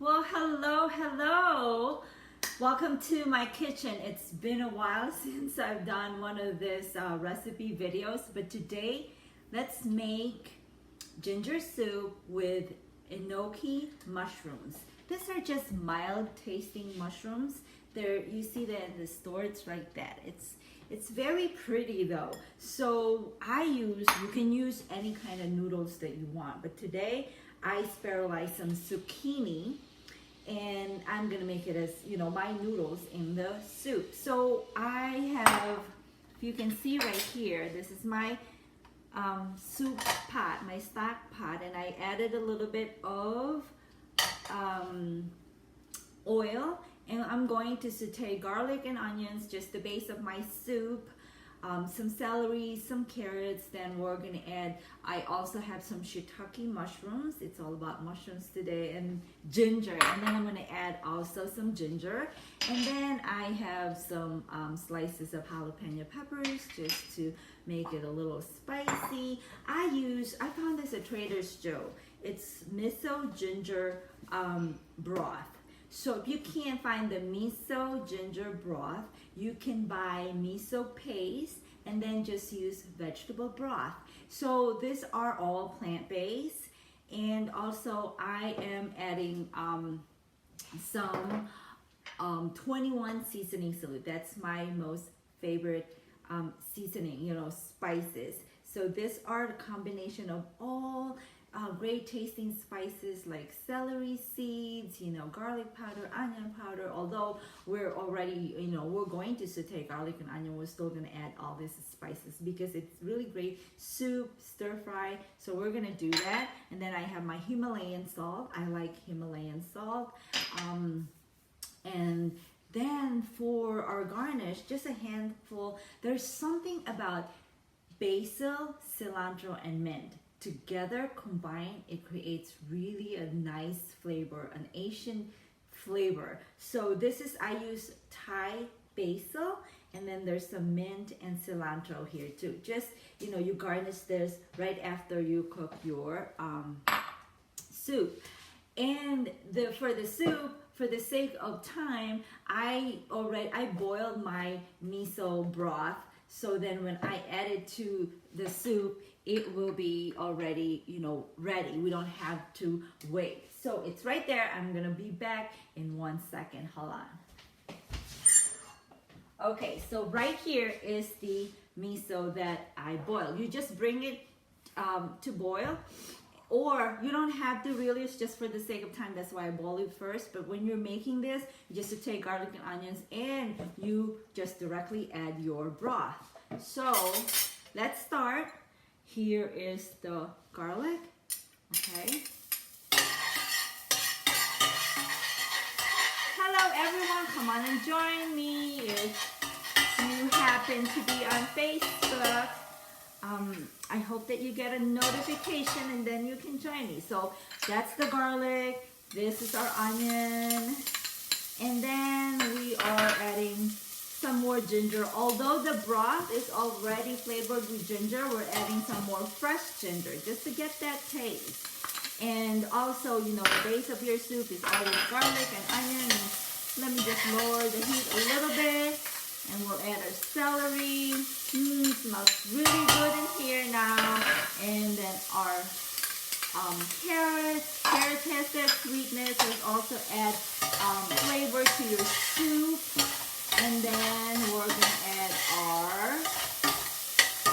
E: Well, hello. Welcome to my kitchen. It's been a while since I've done one of these recipe videos, but today let's make ginger soup with enoki mushrooms. These are just mild tasting mushrooms. You see that in the store, it's like that. It's very pretty though. So you can use any kind of noodles that you want, but today I sterilized some zucchini and I'm gonna make it as, my noodles in the soup. So I have, if you can see right here, this is my soup pot, my stock pot, and I added a little bit of oil, and I'm going to saute garlic and onions, just the base of my soup, some celery, some carrots. Then we're gonna add, I also have some shiitake mushrooms. It's all about mushrooms today, and ginger, and then I'm gonna add also some ginger, and then I have some slices of jalapeno peppers just to make it a little spicy. I found this at Trader's Joe. It's miso ginger broth. So if you can't find the miso ginger broth, you can buy miso paste and then just use vegetable broth. So these are all plant-based, and also I am adding some 21 seasoning salute. That's my most favorite seasoning, spices. So these are the combination of all great tasting spices like celery seeds, garlic powder, onion powder. Although we're already, we're going to saute garlic and onion, we're still going to add all these spices because it's really great soup, stir fry. So we're going to do that. And then I have my Himalayan salt. I like Himalayan salt. And then for our garnish, just a handful. There's something about basil, cilantro, and mint. Together, combined, it creates really a nice flavor, an Asian flavor. So I use Thai basil, and then there's some mint and cilantro here too. Just, you garnish this right after you cook your soup. And for the soup, for the sake of time, I boiled my miso broth. So then when I add it to the soup, it will be already, ready. We don't have to wait. So it's right there. I'm gonna be back in 1 second. Hold on. Okay, so right here is the miso that I boiled. You just bring it to boil, or you don't have to really. It's just for the sake of time. That's why I boil it first. But when you're making this, you just take garlic and onions, and you just directly add your broth. So let's start. Here is the garlic, okay. Hello everyone, come on and join me if you happen to be on Facebook. I hope that you get a notification and then you can join me. So that's the garlic, this is our onion, and then we are adding some more ginger. Although the broth is already flavored with ginger, we're adding some more fresh ginger just to get that taste. And also, the base of your soup is always garlic and onion. And let me just lower the heat a little bit, and we'll add our celery. Smells really good in here now. And then our carrots. Carrots has that sweetness. We'll also add flavor to your soup. And then we're going to add our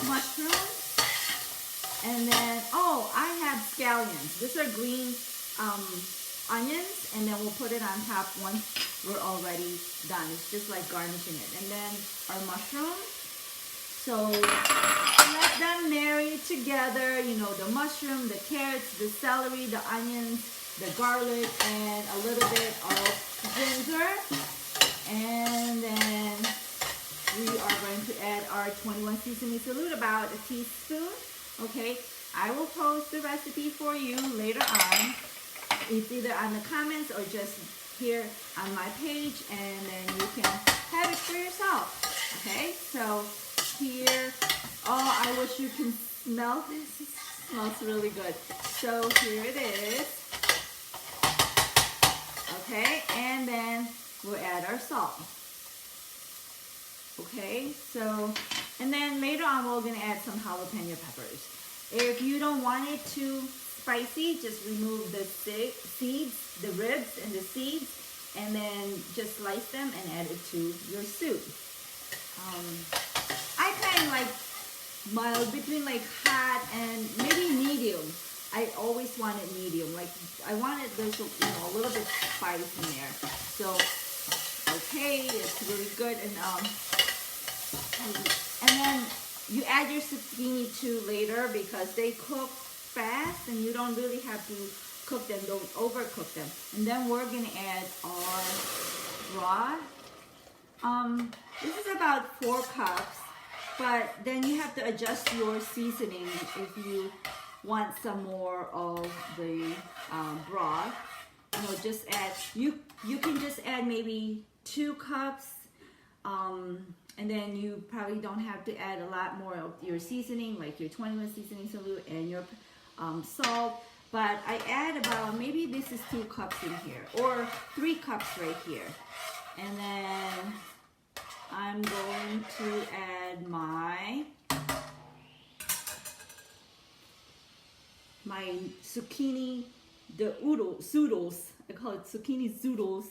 E: mushrooms. And then, I have scallions. These are green onions. And then we'll put it on top once we're already done. It's just like garnishing it. And then our mushrooms. So let them marry together. The mushroom, the carrots, the celery, the onions, the garlic, and a little bit of ginger. And then we are going to add our 21 seasoning salute, about a teaspoon. Okay, I will post the recipe for you later on. It's either on the comments or just here on my page, and then you can have it for yourself. Okay, so here, I wish you can smell this. It smells really good. So here it is. Okay, and then we'll add our salt. Okay, so, and then later on we're gonna add some jalapeno peppers. If you don't want it too spicy, just remove the seeds, the ribs and the seeds, and then just slice them and add it to your soup. I kind of like mild, between like hot and maybe medium. I always wanted medium. Like I wanted there's a little bit spice in there. So okay, it's really good, and then you add your zucchini too later because they cook fast and you don't really have to cook them, don't overcook them. And then we're gonna add our broth. This is about 4 cups, but then you have to adjust your seasoning if you want some more of the broth. You know, just add, you can just add maybe 2 cups, and then you probably don't have to add a lot more of your seasoning, like your 21 seasoning salute and your salt. But I add about, maybe this is 2 cups in here, or 3 cups right here. And then I'm going to add my zucchini, the zoodles. I call it zucchini zoodles.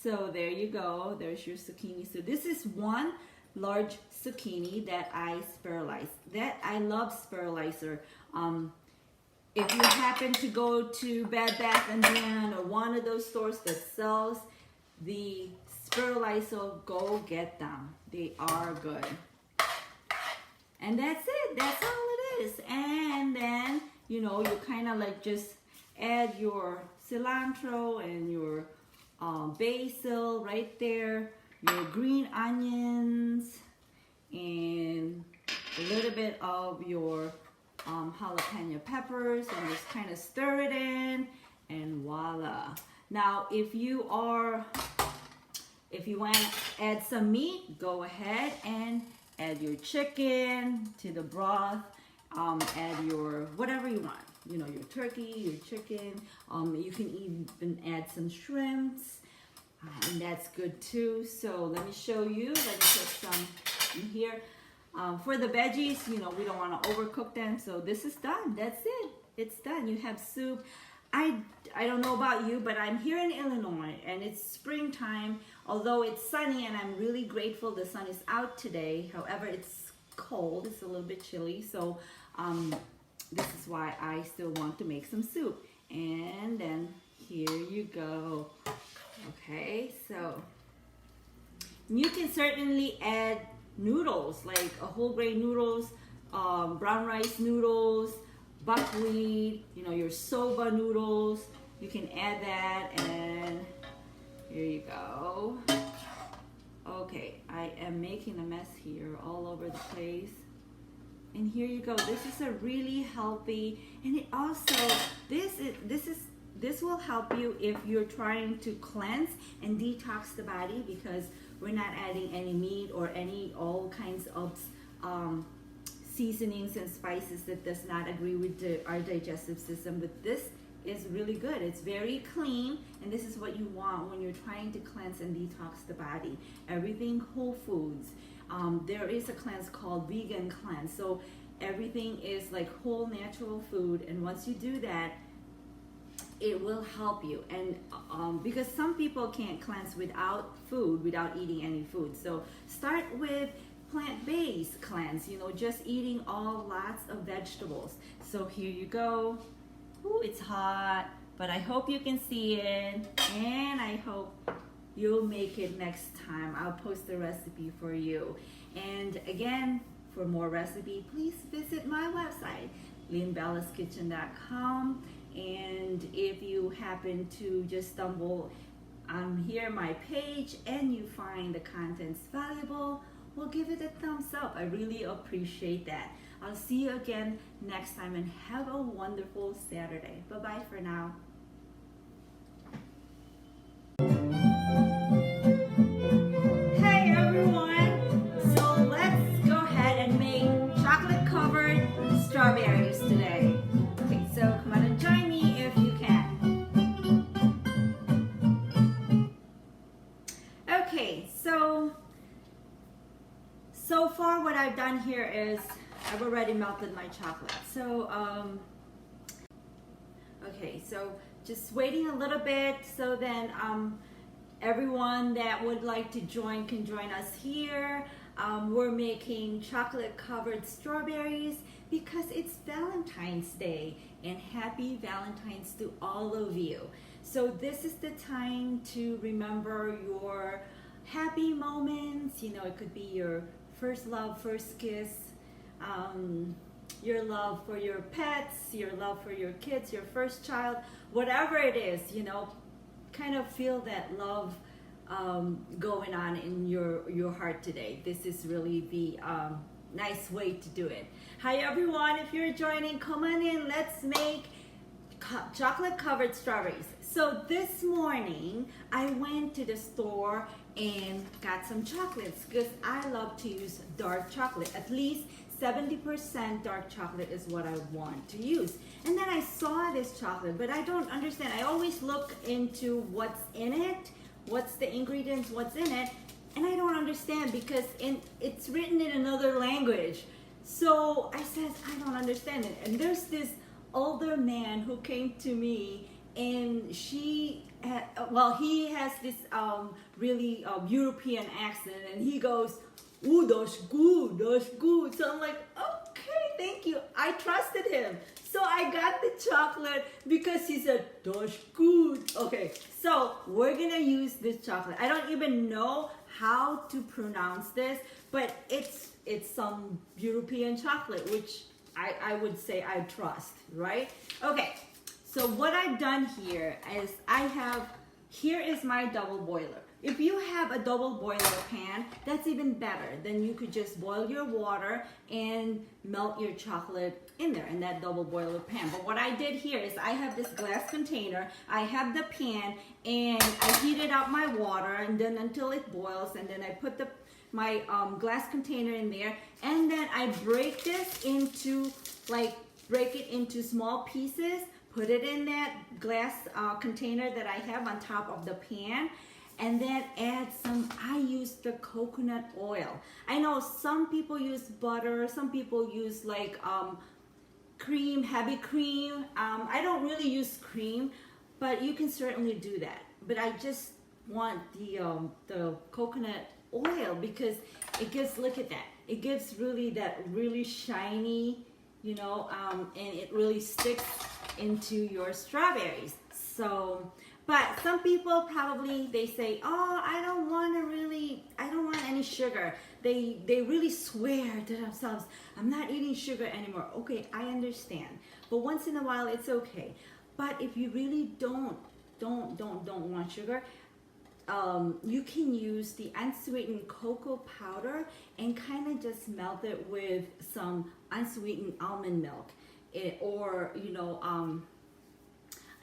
E: So there you go. There's your zucchini. So this is 1 large zucchini that I spiralized. That I love spiralizer. If you happen to go to Bed Bath & Beyond or one of those stores that sells the spiralizer, go get them. They are good. And that's it. That's all it is. And then, you know, you kind of like just add your cilantro and your basil right there, your green onions, and a little bit of your jalapeno peppers, and just kind of stir it in, and voila. Now, if you want to add some meat, go ahead and add your chicken to the broth. Add your whatever you want. You know, your turkey, your chicken. You can even add some shrimps, and that's good too. So let me show you. Let me put some in here. For the veggies, you know, we don't want to overcook them. So this is done. That's it. It's done. You have soup. I don't know about you, but I'm here in Illinois and it's springtime. Although it's sunny and I'm really grateful the sun is out today. However, it's cold. It's a little bit chilly. So this is why I still want to make some soup. And then here you go. Okay, so you can certainly add noodles, like a whole grain noodles, brown rice noodles, buckwheat, you know, your soba noodles. You can add that, and here you go. Okay, I am making a mess here all over the place. And here you go. This is a really healthy, and it also, this will help you if you're trying to cleanse and detox the body, because we're not adding any meat or all kinds of seasonings and spices that does not agree with our digestive system. But this is really good. It's very clean, and this is what you want when you're trying to cleanse and detox the body. Everything whole foods. There is a cleanse called vegan cleanse. So everything is like whole natural food, and once you do that, it will help you. And because some people can't cleanse without food, without eating any food. So start with plant-based cleanse, you know, just eating lots of vegetables. So here you go. Ooh, it's hot, but I hope you can see it, and I hope you'll make it next time. I'll post the recipe for you. And again, for more recipe, please visit my website, LynBellasKitchen.com. And if you happen to just stumble on here, my page, and you find the contents valuable, well, give it a thumbs up. I really appreciate that. I'll see you again next time, and have a wonderful Saturday. Bye-bye for now. Hey everyone! So let's go ahead and make chocolate-covered strawberries today. Okay, so come on and join me if you can. so far what I've done here is I've already melted my chocolate. So, okay, so just waiting a little bit so then everyone that would like to join can join us here. We're making chocolate covered strawberries because it's Valentine's Day, and happy Valentine's to all of you. So this is the time to remember your happy moments. You know, it could be your first love, first kiss, your love for your pets, your love for your kids, your first child, whatever it is, you know, kind of feel that love going on in your heart today. This is really the nice way to do it. Hi everyone, if you're joining, come on in. Let's make chocolate covered strawberries. So this morning I went to the store and got some chocolates because I love to use dark chocolate. At least 70% dark chocolate is what I want to use. And then I saw this chocolate, but I don't understand. I always look into what's in it, what's the ingredients, what's in it, and I don't understand because it's written in another language. So I said, I don't understand it. And there's this older man who came to me, and he has this really European accent, and he goes, "Oh, that's good, that's good." So I'm like, okay, thank you. I trusted him. So I got the chocolate because he said, "That's good." Okay, so we're gonna use this chocolate. I don't even know how to pronounce this, but it's some European chocolate, which I would say I trust, right? Okay, so what I've done here is here is my double boiler. If you have a double boiler pan, that's even better. Then you could just boil your water and melt your chocolate in there in that double boiler pan. But what I did here is I have this glass container, I have the pan, and I heated up my water and then until it boils, and then I put my glass container in there, and then I break this into break it into small pieces, put it in that glass container that I have on top of the pan, and then add I use the coconut oil. I know some people use butter, some people use cream, heavy cream. I don't really use cream, but you can certainly do that. But I just want the coconut oil because it gives, look at that, it gives that really shiny, you know, and it really sticks into your strawberries. So, but some people probably, they say, oh, I don't want any sugar. They really swear to themselves, I'm not eating sugar anymore. Okay, I understand. But once in a while, it's okay. But if you really don't want sugar, you can use the unsweetened cocoa powder and kind of just melt it with some unsweetened almond milk. Or, you know,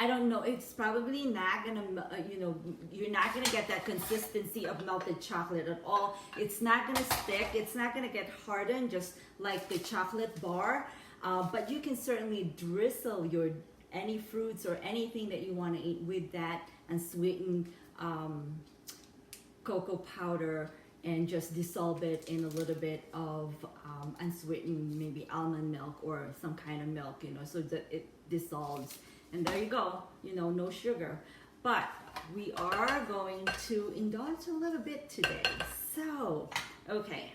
E: I don't know, it's probably not gonna, you know, you're not gonna get that consistency of melted chocolate at all. It's not gonna stick, it's not gonna get hardened just like the chocolate bar, but you can certainly drizzle any fruits or anything that you want to eat with that unsweetened cocoa powder, and just dissolve it in a little bit of unsweetened maybe almond milk or some kind of milk, you know, so that it dissolves. And there you go, you know, no sugar. But we are going to indulge a little bit today. So, okay.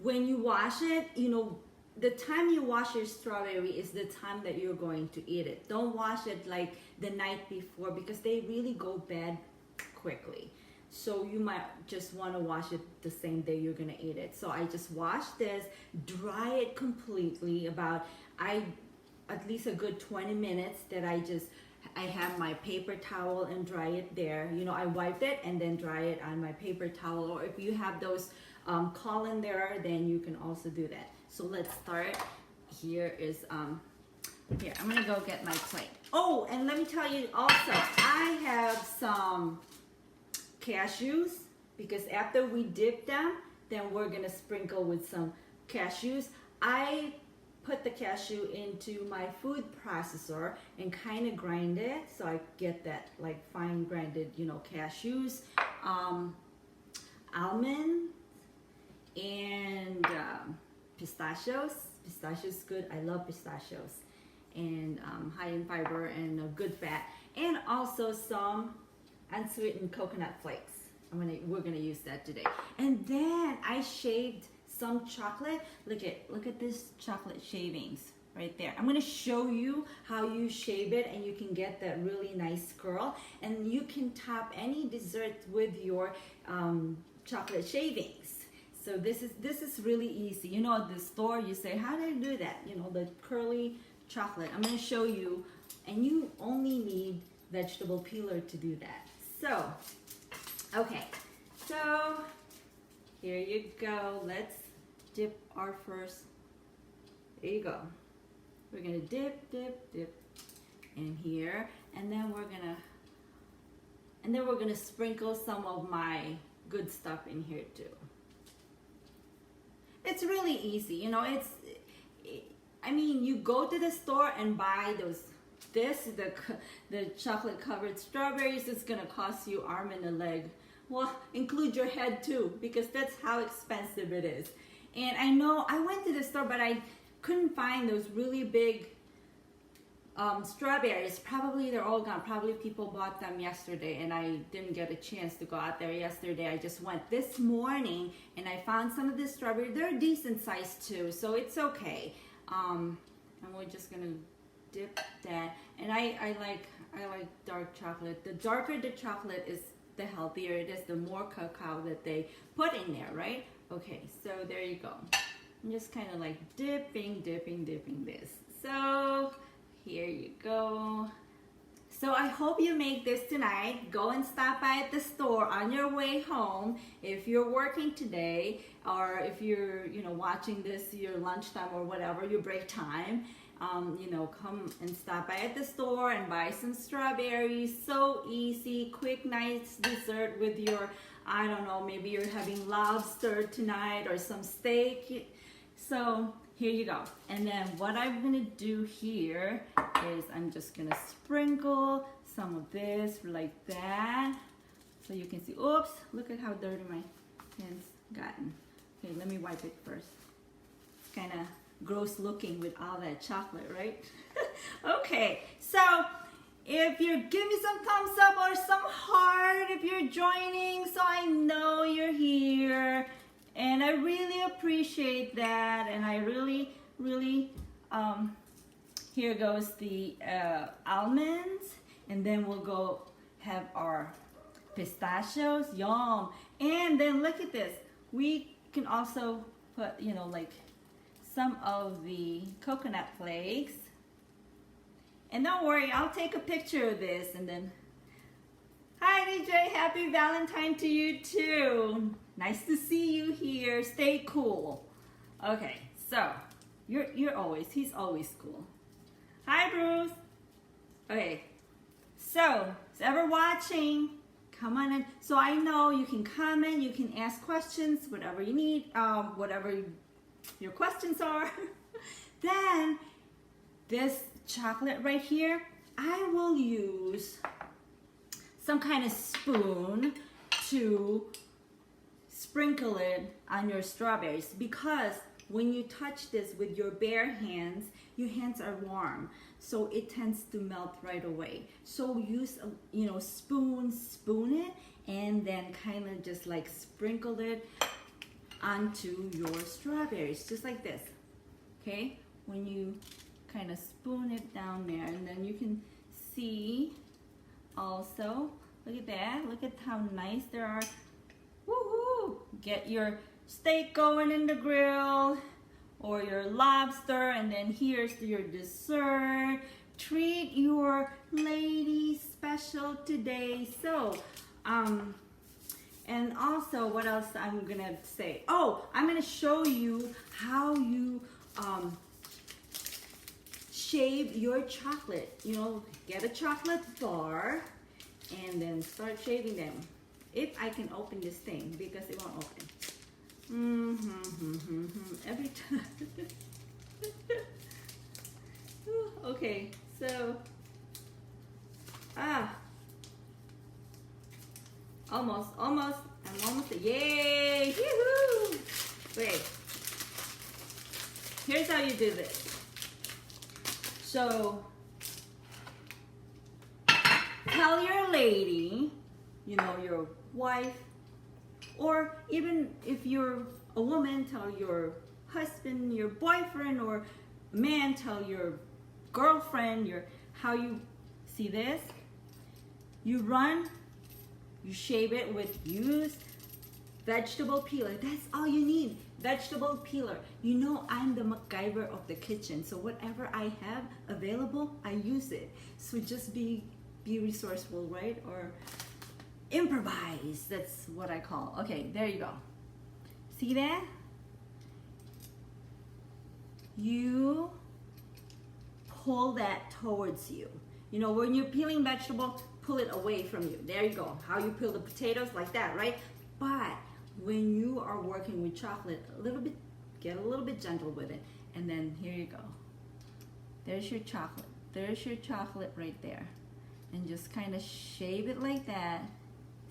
E: When you wash it, you know, the time you wash your strawberry is the time that you're going to eat it. Don't wash it like the night before because they really go bad quickly. So you might just want to wash it the same day you're going to eat it. So I just wash this, dry it completely, at least a good 20 minutes that I have my paper towel and dry it there. You know, I wipe it and then dry it on my paper towel. Or if you have those colander, then you can also do that. So let's start. Here is, here, I'm gonna go get my plate. Oh, and let me tell you also, I have some cashews because after we dip them, then we're gonna sprinkle with some cashews. I put the cashew into my food processor and kind of grind it so I get that like fine grinded, you know, cashews, almond, and pistachios. Pistachios good. I love pistachios, and high in fiber and good fat, and also some unsweetened coconut flakes. We're gonna use that today. And then I shaved some chocolate. Look at this chocolate shavings right there. I'm gonna show you how you shave it, and you can get that really nice curl, and you can top any dessert with your chocolate shavings. So this is really easy. You know, at the store you say, how do I do that? You know, the curly chocolate. I'm gonna show you, and you only need vegetable peeler to do that. So, okay, so here you go. Let's dip our first. There you go. We're gonna dip in here, and then we're gonna sprinkle some of my good stuff in here too. It's really easy, you know. I mean, you go to the store and buy the chocolate covered strawberries. It's gonna cost you arm and a leg. Well, include your head too, because that's how expensive it is. And I know I went to the store, but I couldn't find those really big strawberries. Probably they're all gone. Probably people bought them yesterday, and I didn't get a chance to go out there yesterday. I just went this morning, and I found some of the strawberries. They're decent size too, so it's okay. And we're just gonna dip that. And I like dark chocolate. The darker the chocolate is, the healthier it is. The more cacao that they put in there, right? Okay, so there you go. I'm just kind of like dipping this. So here you go. So I hope you make this tonight. Go and stop by at the store on your way home. If you're working today, or if you're watching this your lunchtime or whatever, your break time, come and stop by at the store and buy some strawberries. So easy, quick, nice dessert with your, I don't know, maybe you're having lobster tonight or some steak. So here you go. And then what I'm gonna do here is I'm just gonna sprinkle some of this like that, so you can see. Oops, look at how dirty my hands gotten. Okay, let me wipe it first. It's kind of gross looking with all that chocolate, right? Okay, so if you give me some thumbs up or some heart if you're joining, so I know you're here. And I really appreciate that, and I really, here goes the almonds, and then we'll go have our pistachios, yum. And then look at this, we can also put, like some of the coconut flakes. And don't worry, I'll take a picture of this, and then, hi DJ, happy Valentine to you too. Nice to see you here. Stay cool. Okay, so he's always cool. Hi Bruce. Okay, so is ever watching? Come on in. So I know you can comment, you can ask questions, whatever you need, whatever your questions are. Then this chocolate right here, I will use some kind of spoon to sprinkle it on your strawberries, because when you touch this with your bare hands, your hands are warm, so it tends to melt right away. So use a spoon it, and then kind of just like sprinkle it onto your strawberries, just like this. Okay, when you kind of spoon it down there, and then you can see also, look at that, look at how nice they are. Woohoo! Get your steak going in the grill, or your lobster, and then here's your dessert. Treat your lady special today. So, and also what else I'm gonna say? Oh, I'm gonna show you how you shave your chocolate. Get a chocolate bar and then start shaving them. If I can open this thing, because it won't open. Every time. Okay, so almost. I'm almost. Yay! Yoo-hoo! Wait. Here's how you do this. So, tell your lady, you know, your wife, or even if you're a woman, tell your husband, your boyfriend, or man, tell your girlfriend, how you see this. You run, you shave it with used vegetable peeler. That's all you need. Vegetable peeler. You know I'm the MacGyver of the kitchen, so whatever I have available, I use it. So just be resourceful, right? Or improvise. That's what I call. Okay, there you go. See that? You pull that towards you. You know, when you're peeling vegetable, pull it away from you. There you go. How you peel the potatoes, like that, right? But when you are working with chocolate, get a little bit gentle with it. And then here you go. There's your chocolate. There's your chocolate right there. And just kind of shave it like that.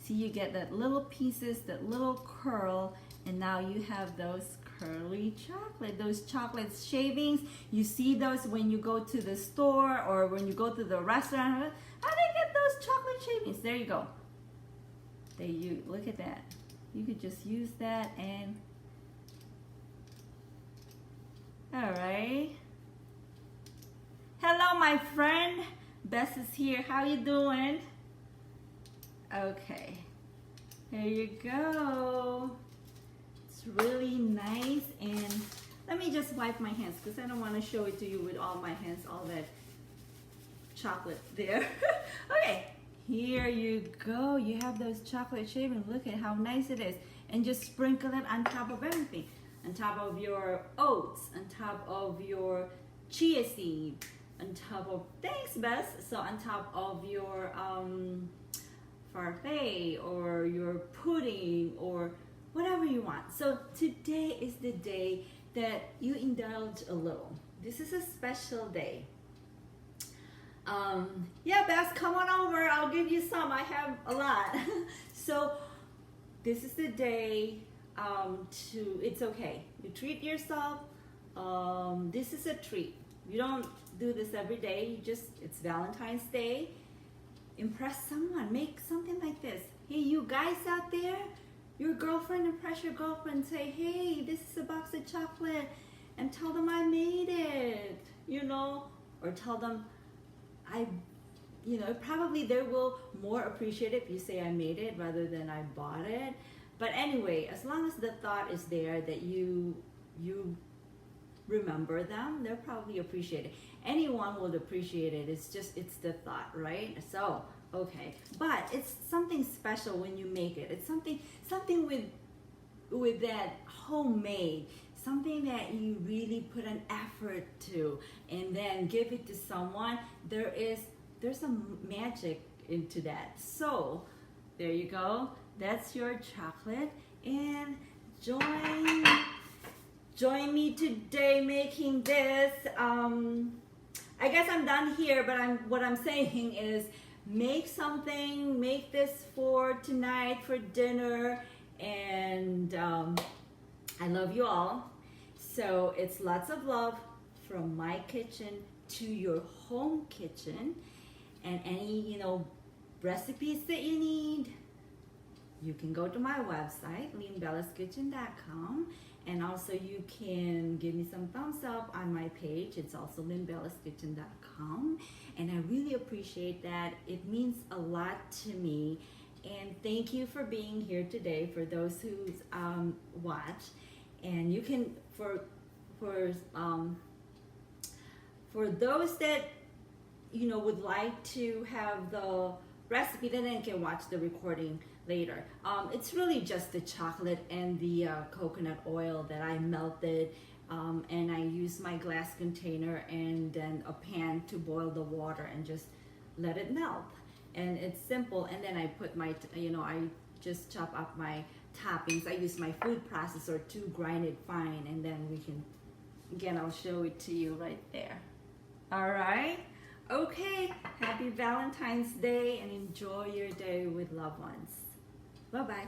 E: See, you get that little pieces, that little curl, and now you have those curly chocolate, those chocolate shavings. You see those when you go to the store or when you go to the restaurant. How do they get those chocolate shavings? There you go. Look at that. You could just use that and, all right. Hello, my friend. Bess is here. How you doing? Okay. There you go. It's really nice. And let me just wipe my hands because I don't want to show it to you with all my hands, all that chocolate there. Okay. Here you go. You have those chocolate shavings. Look at how nice it is. And just sprinkle it on top of everything. On top of your oats. On top of your chia seed. On top of, thanks Bess. So on top of your parfait or your pudding or whatever you want. So today is the day that you indulge a little. This is a special day. Yeah, Bess, come on over. I'll give you some. I have a lot. So this is the day it's okay. You treat yourself. This is a treat. You don't do this every day. It's Valentine's Day. Impress someone. Make something like this. Hey, you guys out there, your girlfriend, impress your girlfriend. Say, hey, this is a box of chocolate, and tell them I made it, you know, or tell them probably they will more appreciate it if you say I made it rather than I bought it. But anyway, as long as the thought is there that you remember them, they'll probably appreciate it. Anyone would appreciate it. It's the thought, right? So, okay. But it's something special when you make it. It's something with that homemade, something that you really put an effort to, and then give it to someone. There's some magic into that. So, there you go. That's your chocolate, and join me today making this. I guess I'm done here, but what I'm saying is make something, make this for tonight for dinner, and I love you all. So it's lots of love from my kitchen to your home kitchen, and any recipes that you need, you can go to my website, LynBellasKitchen.com, and also you can give me some thumbs up on my page. It's also LynBellasKitchen.com, and I really appreciate that. It means a lot to me, and thank you for being here today for those who watch. And you can, for those that would like to have the recipe, then they can watch the recording later. It's really just the chocolate and the coconut oil that I melted, and I use my glass container and then a pan to boil the water and just let it melt. And it's simple. And then I put my, I just chop up my toppings. I use my food processor to grind it fine, and then we can, again, I'll show it to you right there. All right. Okay, happy Valentine's Day, and enjoy your day with loved ones. Bye-bye.